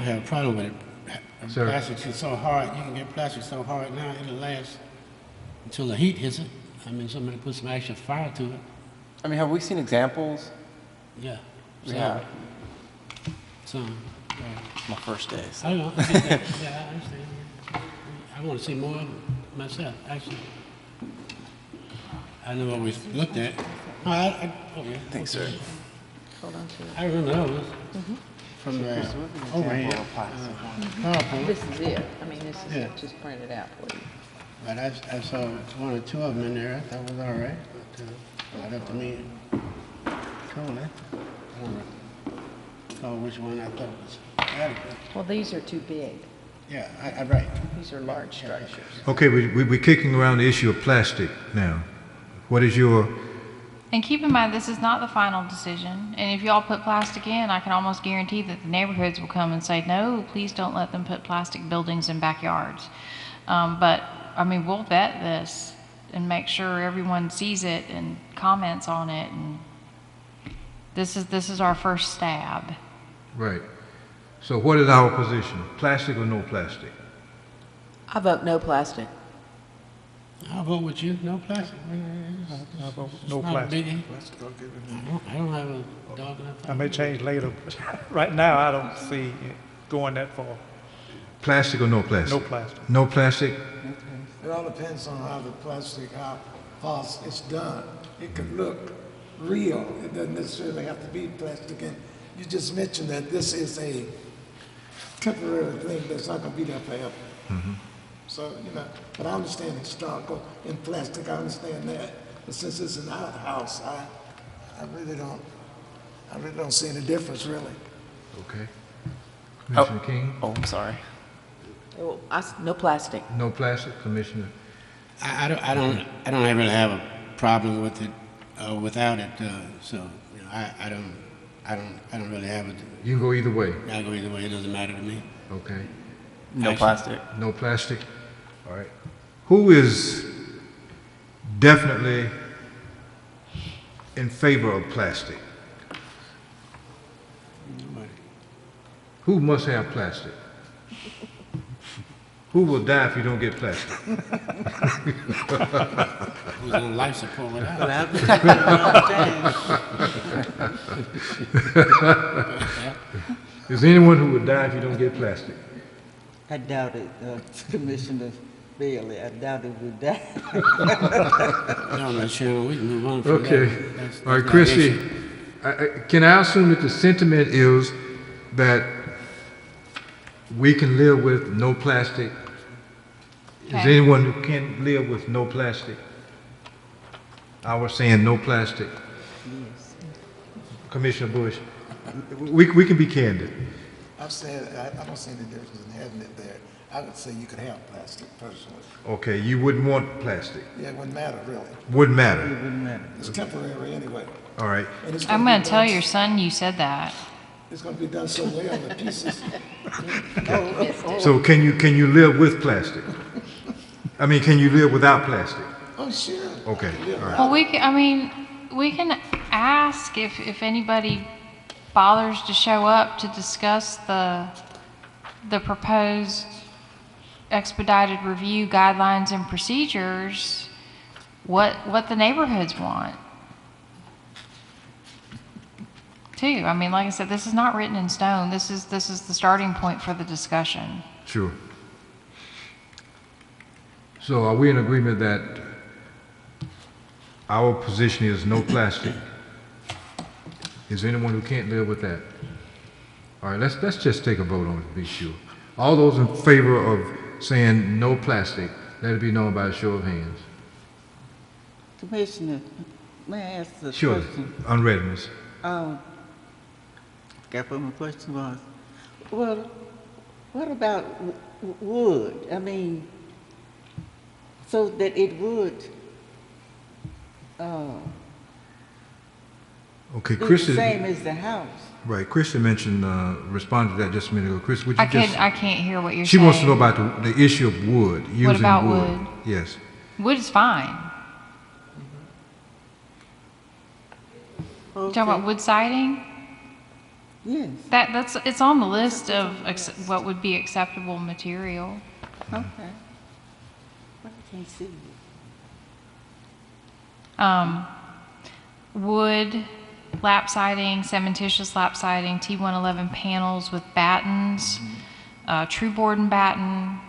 have a problem with it. Sir. Plastic is so hard, you can get plastic so hard now, it'll last until the heat hits it. I mean, somebody put some actual fire to it. I mean, have we seen examples? Yeah. Yeah. So, My first days. I don't know. I get that. Yeah, I understand. I want to see more myself, actually. I never always looked at. Okay. Thanks, sir. Hold on to it. I remember those from overhead. PowerPoint. This is it. I mean, this is Yeah. it, just printed out for you. But I saw 1 or 2 of them in there. I thought it was all right. But not up to me. Cool, eh? I don't recall which one I thought was adequate. Well, these are too big. Yeah, I'm right. These are large structures. Okay, we're kicking around the issue of plastic now. What is your, And keep in mind, this is not the final decision. And if y'all put plastic in, I can almost guarantee that the neighborhoods will come and say, no, please don't let them put plastic buildings in backyards. But, I mean, we'll vet this and make sure everyone sees it and comments on it. And this is our first stab. right. So what is our position? Plastic or no plastic? I vote no plastic. I'll vote with you. No plastic. I vote It's no not a plastic. biggie. I don't have a dog in that fight. I may change later, but right now I don't see it going that far. Plastic or no plastic? No plastic. No plastic? It all depends on how the plastic, how fast it's done. It can look real. It doesn't necessarily have to be plastic. And you just mentioned that this is a temporary thing that's not going to be there forever. So, you know, but I understand historical in plastic. I understand that. But since it's an outhouse, I really don't see any difference, really. Okay. Commissioner King? Oh, I'm sorry. Well, no plastic. No plastic, Commissioner? I don't really have a problem with it without it. So you know, I don't really have it. You can go either way. I go either way. It doesn't matter to me. Okay. No Actually- plastic. No plastic? All right. Who is definitely in favor of plastic? Nobody. Who must have plastic? Who will die if you don't get plastic? Who's on life support without it? Is there anyone who would die if you don't get plastic? I doubt it, Commissioner Bailey. I doubt it would die. No, no, Chairman, we can move on from Okay. that. That's All right, not an Chrissy, issue. can I assume that the sentiment is that we can live with no plastic? Is there Okay. anyone who can live with no plastic? I was saying no plastic. Yes. Commissioner Bush, we can be candid. I've said, I don't see any difference in having it there. I would say you could have plastic personally. Okay, you wouldn't want plastic. Yeah, it wouldn't matter, really. Wouldn't matter. Wouldn't matter. It's temporary anyway. All right. And it's I'm be going to tell done- your son you said that. It's gonna be done so well, the pieces, So can you live with plastic? I mean, can you live without plastic? oh, sure. Okay, Yeah, all right. Well, we can ask if anybody bothers to show up to discuss the proposed expedited review guidelines and procedures, what the neighborhoods want. too. I mean, like I said, this is not written in stone. This is the starting point for the discussion. Sure. So are we in agreement that our position is no plastic? Is there anyone who can't live with that? All right, let's just take a vote on it to be sure. All those in favor of saying no plastic, let it be known by a show of hands. Commissioner, may I ask a Sure, question? unread, miss. Got what my question was. Well, what about wood? I mean, so that it would Okay, be the Chris same as the house. right, Krista mentioned, responded to that just a minute ago. Chris, would you I just... can't hear what you're She saying. wants to know about the issue of wood, using about wood. wood? Yes. Wood is fine. You talking about wood siding? Yes. It's on the list of what would be acceptable material. Okay. But I can't see it. Wood, lap siding, cementitious lap siding, T111 panels with battens, true board and batten,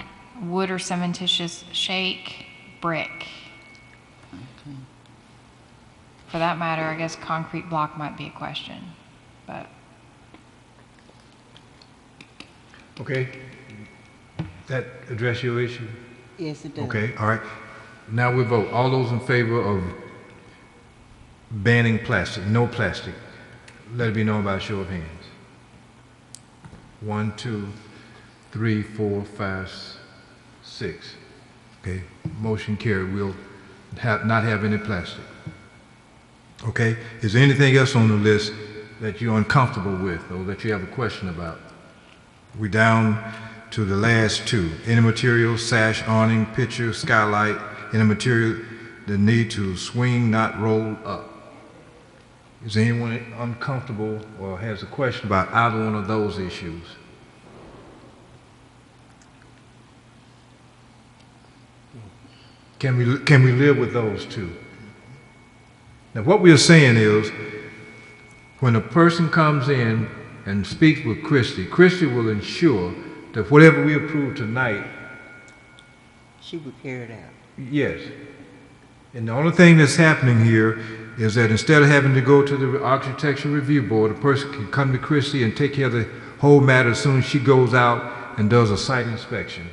wood or cementitious shake, brick. For that matter, I guess concrete block might be a question, but. Okay. That address your issue? Yes, it does. Okay, all right. Now we vote. All those in favor of banning plastic, no plastic, let it be known by a show of hands. 1, 2, 3, 4, 5, 6. Okay, motion carried. We'll not have any plastic. Okay, is there anything else on the list that you're uncomfortable with or that you have a question about? We're down to the last two. Any material, sash, awning, picture, skylight, any material that need to swing, not roll up. Is anyone uncomfortable or has a question about either one of those issues? Can we live with those two? Now what we are saying is, when a person comes in and speaks with Christie, Christie will ensure that whatever we approve tonight, She would carry it out. yes. And the only thing that's happening here is that instead of having to go to the Architecture Review Board, a person can come to Christie and take care of the whole matter as soon as she goes out and does a site inspection.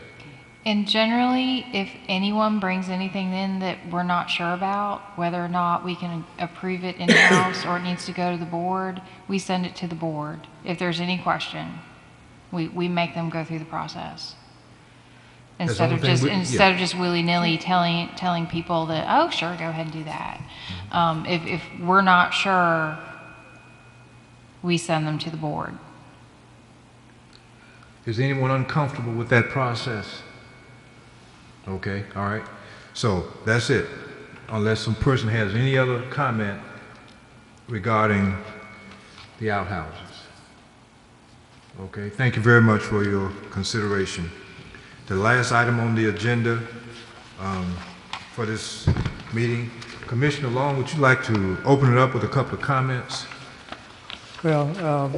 And generally, if anyone brings anything in that we're not sure about, whether or not we can approve it in-house or it needs to go to the board, we send it to the board. If there's any question, we make them go through the process. Instead of just willy-nilly telling people that, oh, sure, go ahead and do that. If we're not sure, we send them to the board. Is anyone uncomfortable with that process? Okay, all right. So that's it. Unless some person has any other comment regarding the outhouses. Okay, thank you very much for your consideration. The last item on the agenda for this meeting, Commissioner Long, would you like to open it up with a couple of comments? Well,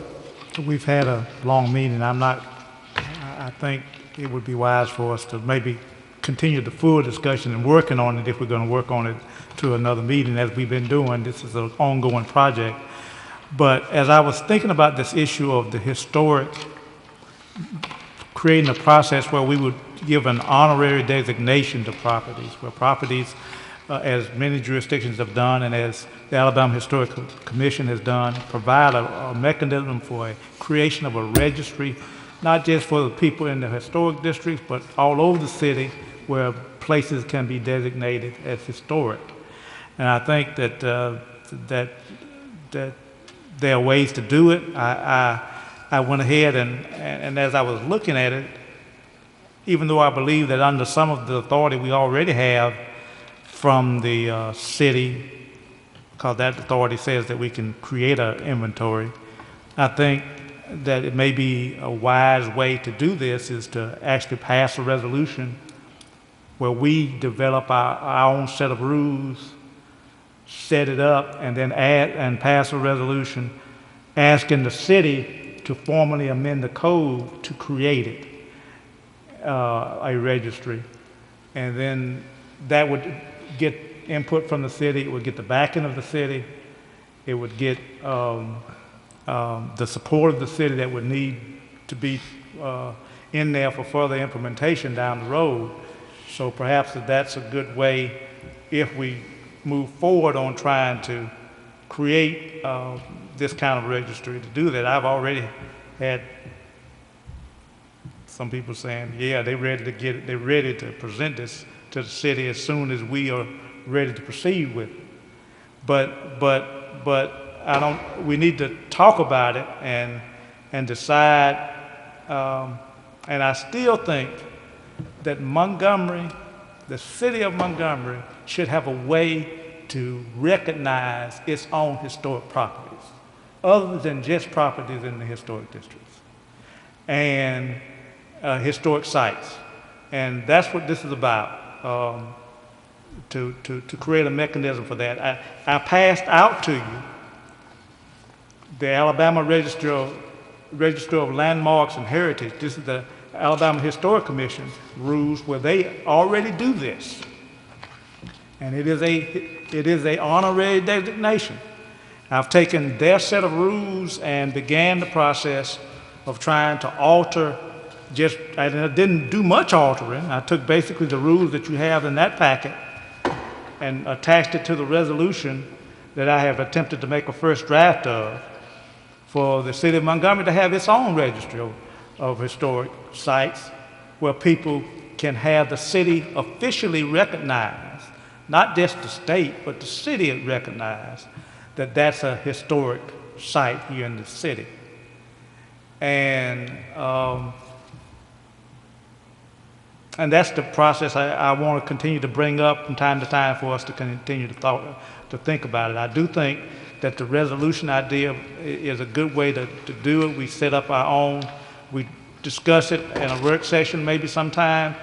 we've had a long meeting. I think it would be wise for us to maybe continue the full discussion and working on it if we're going to work on it to another meeting as we've been doing. This is an ongoing project. But as I was thinking about this issue of the historic, creating a process where we would give an honorary designation to properties, where properties, as many jurisdictions have done and as the Alabama Historical Commission has done, provide a mechanism for a creation of a registry, not just for the people in the historic districts, but all over the city where places can be designated as historic. And I think that there are ways to do it. I went ahead and as I was looking at it, even though I believe that under some of the authority we already have from the city, because that authority says that we can create an inventory, I think that it may be a wise way to do this is to actually pass a resolution where we develop our own set of rules, set it up, and then add and pass a resolution asking the city to formally amend the code to create it, a registry. And then that would get input from the city, it would get the backing of the city, it would get the support of the city that would need to be in there for further implementation down the road. So perhaps that's a good way if we move forward on trying to create this kind of registry to do that. I've already had some people saying, yeah, they're ready to get it, they're ready to present this to the city as soon as we are ready to proceed with it. But I don't, we need to talk about it and decide, and I still think that Montgomery, the city of Montgomery, should have a way to recognize its own historic properties, other than just properties in the historic districts, and historic sites. And that's what this is about, to create a mechanism for that. I passed out to you the Alabama Register of Landmarks and Heritage. This is the Alabama Historic Commission rules where they already do this. And it is a honorary designation. I've taken their set of rules and began the process of trying to alter I didn't do much altering. I took basically the rules that you have in that packet and attached it to the resolution that I have attempted to make a first draft of for the city of Montgomery to have its own registry of historic sites where people can have the city officially recognize, not just the state, but the city recognize that that's a historic site here in the city. And that's the process I want to continue to bring up from time to time for us to continue to think about it. I do think that the resolution idea is a good way to do it. We set up our own, we discuss it in a work session maybe sometime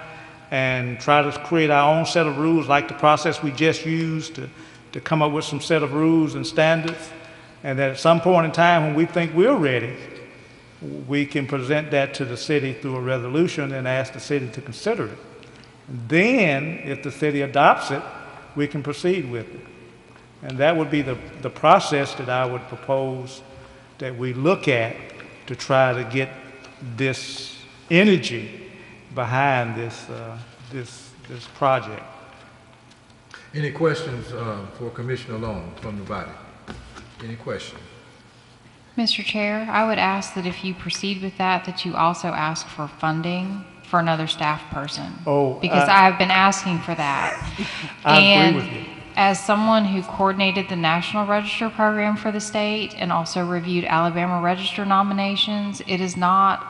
and try to create our own set of rules like the process we just used to come up with some set of rules and standards. And that at some point in time when we think we're ready, we can present that to the city through a resolution and ask the city to consider it. And then, if the city adopts it, we can proceed with it. And that would be the process that I would propose that we look at to try to get this energy behind this project. Any questions for Commissioner Long from the body? Any questions? Mr. Chair, I would ask that if you proceed with that you also ask for funding for another staff person. Because I have been asking for that. I agree with you. As someone who coordinated the National Register program for the state and also reviewed Alabama Register nominations, it is not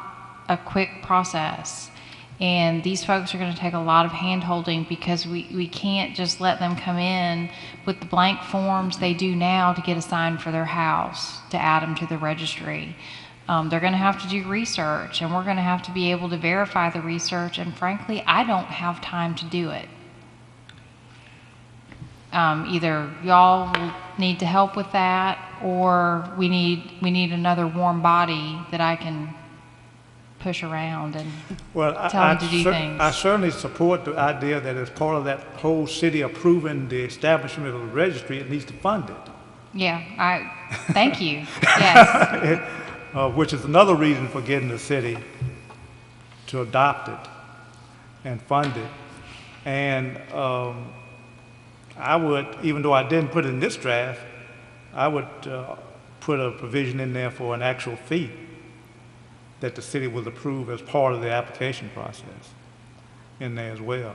a quick process. And these folks are going to take a lot of hand-holding because we can't just let them come in with the blank forms they do now to get assigned for their house to add them to the registry. They're going to have to do research, and we're going to have to be able to verify the research, and frankly, I don't have time to do it. Either y'all will need to help with that, or we need another warm body that I can push around and tell them to do things. I certainly support the idea that as part of that whole city approving the establishment of the registry, it needs to fund it. Yeah, thank you. Yes. Which is another reason for getting the city to adopt it and fund it. And I would, even though I didn't put it in this draft, I would put a provision in there for an actual fee that the city will approve as part of the application process in there as well.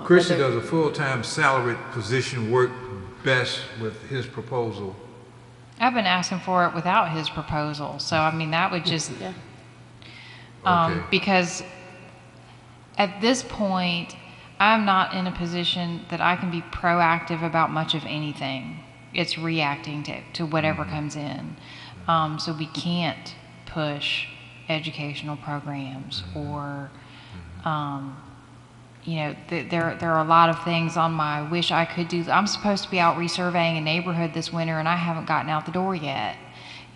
Christie, does a full-time salaried position work best with his proposal? I've been asking for it without his proposal, so I mean that would just Okay. because at this point I'm not in a position that I can be proactive about much of anything. It's reacting to whatever comes in. So we can't push educational programs or, you know, there are a lot of things on my wish I could do. I'm supposed to be out resurveying a neighborhood this winter and I haven't gotten out the door yet.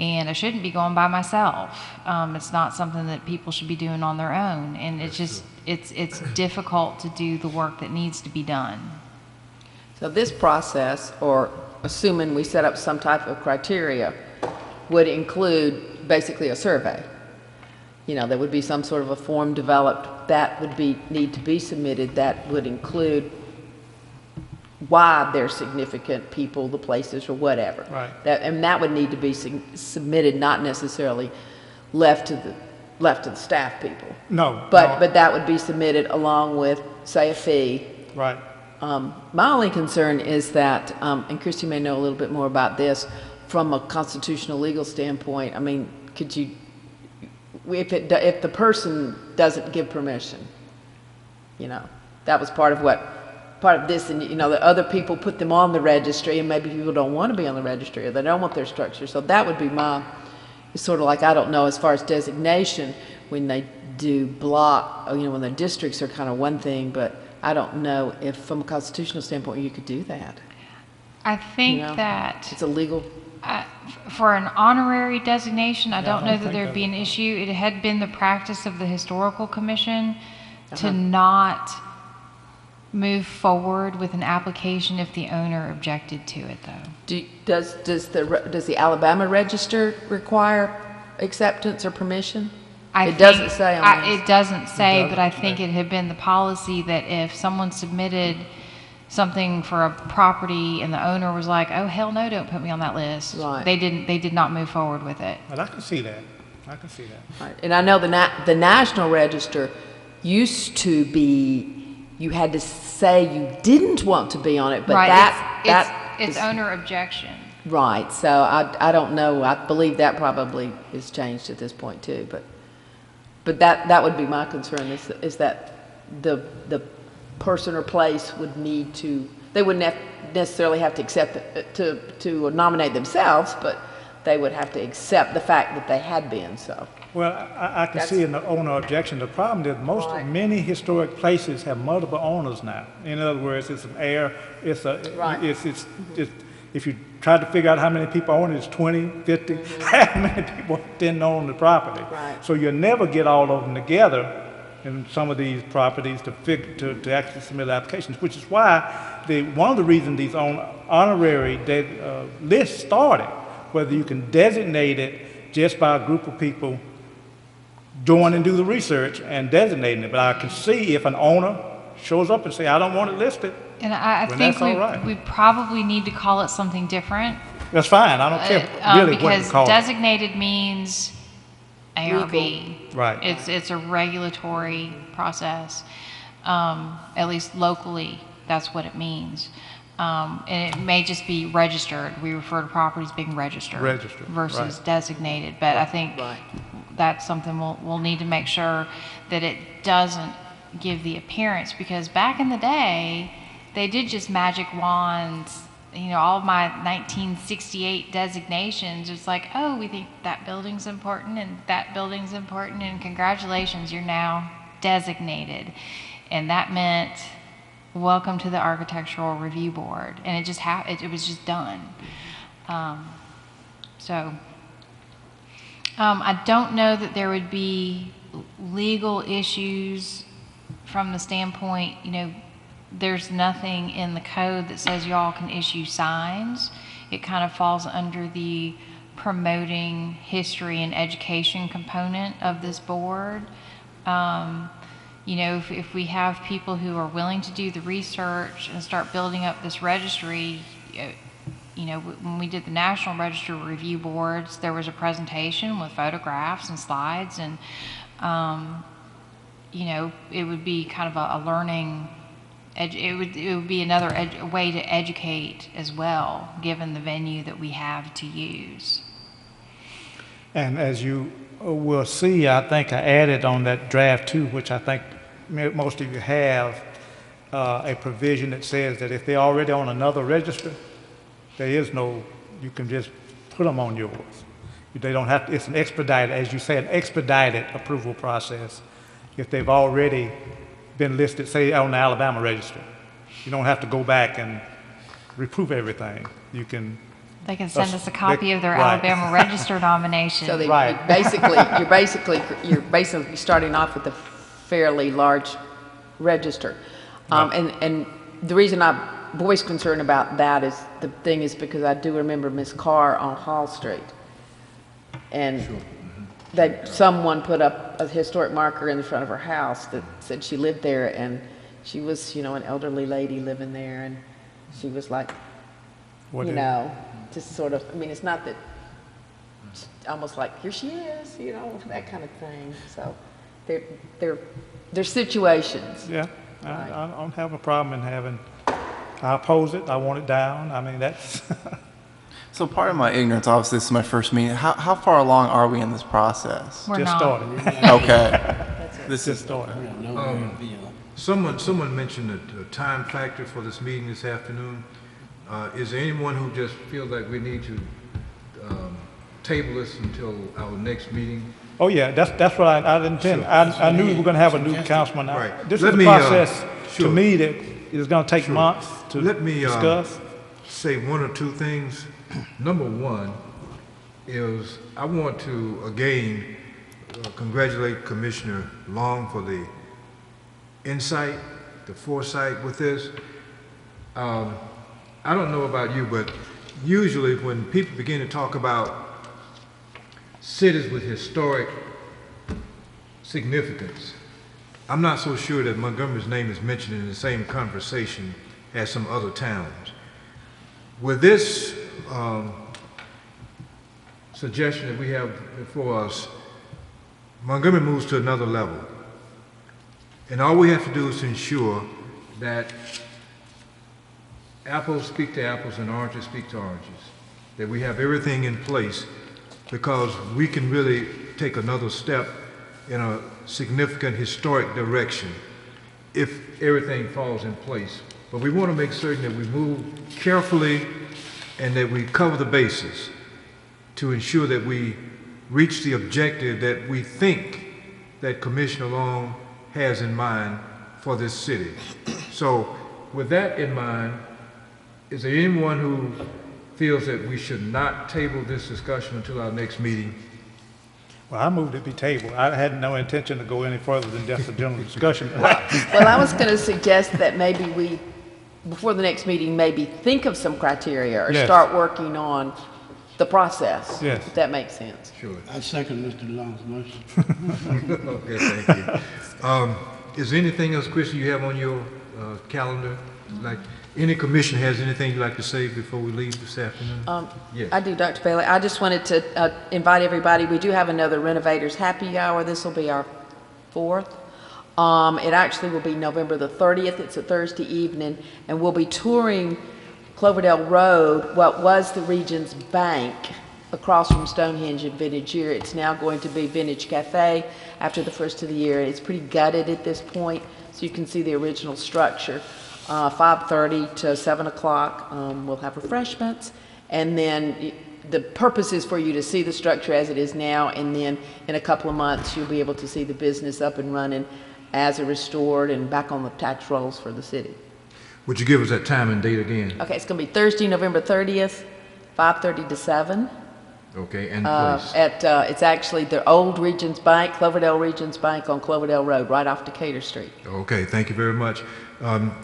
And I shouldn't be going by myself. It's not something that people should be doing on their own. And it's just, it's difficult to do the work that needs to be done. So this process, or assuming we set up some type of criteria, would include basically a survey. You know, there would be some sort of a form developed that would need to be submitted that would include why they're significant people, the places, or whatever. Right. And that would need to be submitted, not necessarily left to the staff people. No. But that would be submitted along with, say, a fee. Right. My only concern is that, and Christy may know a little bit more about this, from a constitutional legal standpoint, I mean, could you, if the person doesn't give permission, you know, that was part of this, and you know, the other people put them on the registry, and maybe people don't want to be on the registry, or they don't want their structure. So that would be it's sort of like, I don't know, as far as designation, when they do block, you know, when the districts are kind of one thing, but I don't know if from a constitutional standpoint you could do that. I think You know, that it's illegal. for an honorary designation, I don't know that there'd be an issue. It had been the practice of the Historical Commission to not move forward with an application if the owner objected to it, though. Does the Alabama Register require acceptance or permission? It doesn't say on this. It doesn't say, but I think it had been the policy that if someone submitted something for a property and the owner was like, oh, hell no, don't put me on that list. Right. They did not move forward with it. Well, I can see that. Right. And I know the National Register used to be, you had to say you didn't want to be on it, but right. It's owner objection. Right. So I don't know. I believe that probably is changed at this point too. But that would be my concern is that the person or place would need to, they wouldn't necessarily have to accept to nominate themselves, but they would have to accept the fact that they had been, so. Well, I can see in the owner objection, the problem is many historic places have multiple owners now. In other words, it's an heir, it's if you try to figure out how many people own it, it's 20, 50, how many people didn't own the property. Right. So you'll never get all of them together in some of these properties to actually submit applications, which is why one of the reasons these honorary lists started, whether you can designate it just by a group of people join and do the research and designating it. But I can see if an owner shows up and say, I don't want it listed, And I think we probably need to call it something different. that's fine. I don't care really what you call it. Because designated means ARB. Right. It's a regulatory process. At least locally, that's what it means. And it may just be registered. We refer to properties being registered. Versus designated. But I think that's something we'll need to make sure that it doesn't give the appearance, because back in the day, they did just magic wands. You know, all of my 1968 designations, it's like, oh, we think that building's important and that building's important, and congratulations, you're now designated. And that meant welcome to the Architectural Review Board. And it just it was just done. I don't know that there would be legal issues from the standpoint, you know, there's nothing in the code that says y'all can issue signs. It kind of falls under the promoting history and education component of this board. You know, if we have people who are willing to do the research and start building up this registry, you know, when we did the National Register Review Boards, there was a presentation with photographs and slides, and you know, it would be kind of a learning. It would be another way to educate as well, given the venue that we have to use. And as you will see, I think I added on that draft too, which I think most of you have, a provision that says that if they're already on another register, there is no, you can just put them on yours. They don't have to, it's an expedited, as you say, an expedited approval process. If they've already been listed, say, on the Alabama register, you don't have to go back and reprove everything. You can They can send us a copy of their right. Alabama Register nomination. So Right. you're basically starting off with a fairly large register. And the reason I voiced concern about that is, the thing is because I do remember Miss Carr on Hall Street. And someone put up a historic marker in the front of her house that said she lived there, and she was, an elderly lady living there, and she was like, What you is- know, just sort of, it's not that, almost like, here she is, that kind of thing. So they're situations. Yeah, I don't have a problem in having, I oppose it, I want it down, that's, So part of my ignorance, obviously, this is my first meeting. How far along are we in this process? We're just not. started. Okay. This Just is, started. We don't know where it'll be. Someone mentioned a time factor for this meeting this afternoon. Is there anyone who just feels like we need to table this until our next meeting? Oh, yeah, that's what I intend. I knew we were gonna have a new councilman. Right. This Let is a me, process, to sure. me, that is gonna take months to Let me discuss. say one or two things. Number one is I want to again congratulate Commissioner Long for the insight, the foresight with this. I don't know about you, but usually when people begin to talk about cities with historic significance, I'm not so sure that Montgomery's name is mentioned in the same conversation as some other towns. With this suggestion that we have before us, Montgomery moves to another level. And all we have to do is to ensure that apples speak to apples and oranges speak to oranges, that we have everything in place, because we can really take another step in a significant historic direction if everything falls in place. But we want to make certain that we move carefully and that we cover the bases to ensure that we reach the objective that we think that Commissioner Long has in mind for this city. So with that in mind, is there anyone who feels that we should not table this discussion until our next meeting? Well, I moved it be tabled. I had no intention to go any further than just a general discussion. Well, I was going to suggest that maybe we, before the next meeting, maybe think of some criteria or Yes. start working on the process. Yes. If that makes sense. Sure. I second Mr. Long's motion. Okay, thank you. Is there anything else, Christian, you have on your calendar? Like, any commission has anything you'd like to say before we leave this afternoon? Yes. I do, Dr. Bailey. I just wanted to invite everybody. We do have another Renovators Happy Hour. This will be our 4th. It actually will be November the 30th. It's a Thursday evening, and we'll be touring Cloverdale Road, what was the Regions Bank, across from Stonehenge and Vintage Year. It's now going to be Vintage Cafe after the first of the year. It's pretty gutted at this point, so you can see the original structure. 5:30 to 7 o'clock. We'll have refreshments, and then the purpose is for you to see the structure as it is now, and then in a couple of months you'll be able to see the business up and running as a restored and back on the tax rolls for the city. Would you give us that time and date again? Okay, it's going to be Thursday, November 30th, 5:30 to 7. Okay, and place. It's actually the old Regions Bank, Cloverdale Regions Bank on Cloverdale Road, right off Decatur Street. Okay, thank you very much.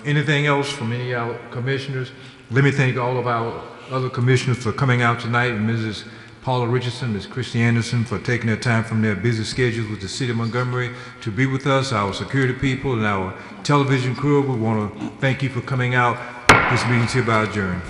Anything else from any of our commissioners? Let me thank all of our other commissioners for coming out tonight, and Mrs. Paula Richardson, Ms. Christy Anderson for taking their time from their busy schedules with the city of Montgomery to be with us, our security people and our television crew. We want to thank you for coming out. This meeting's hereby adjourned.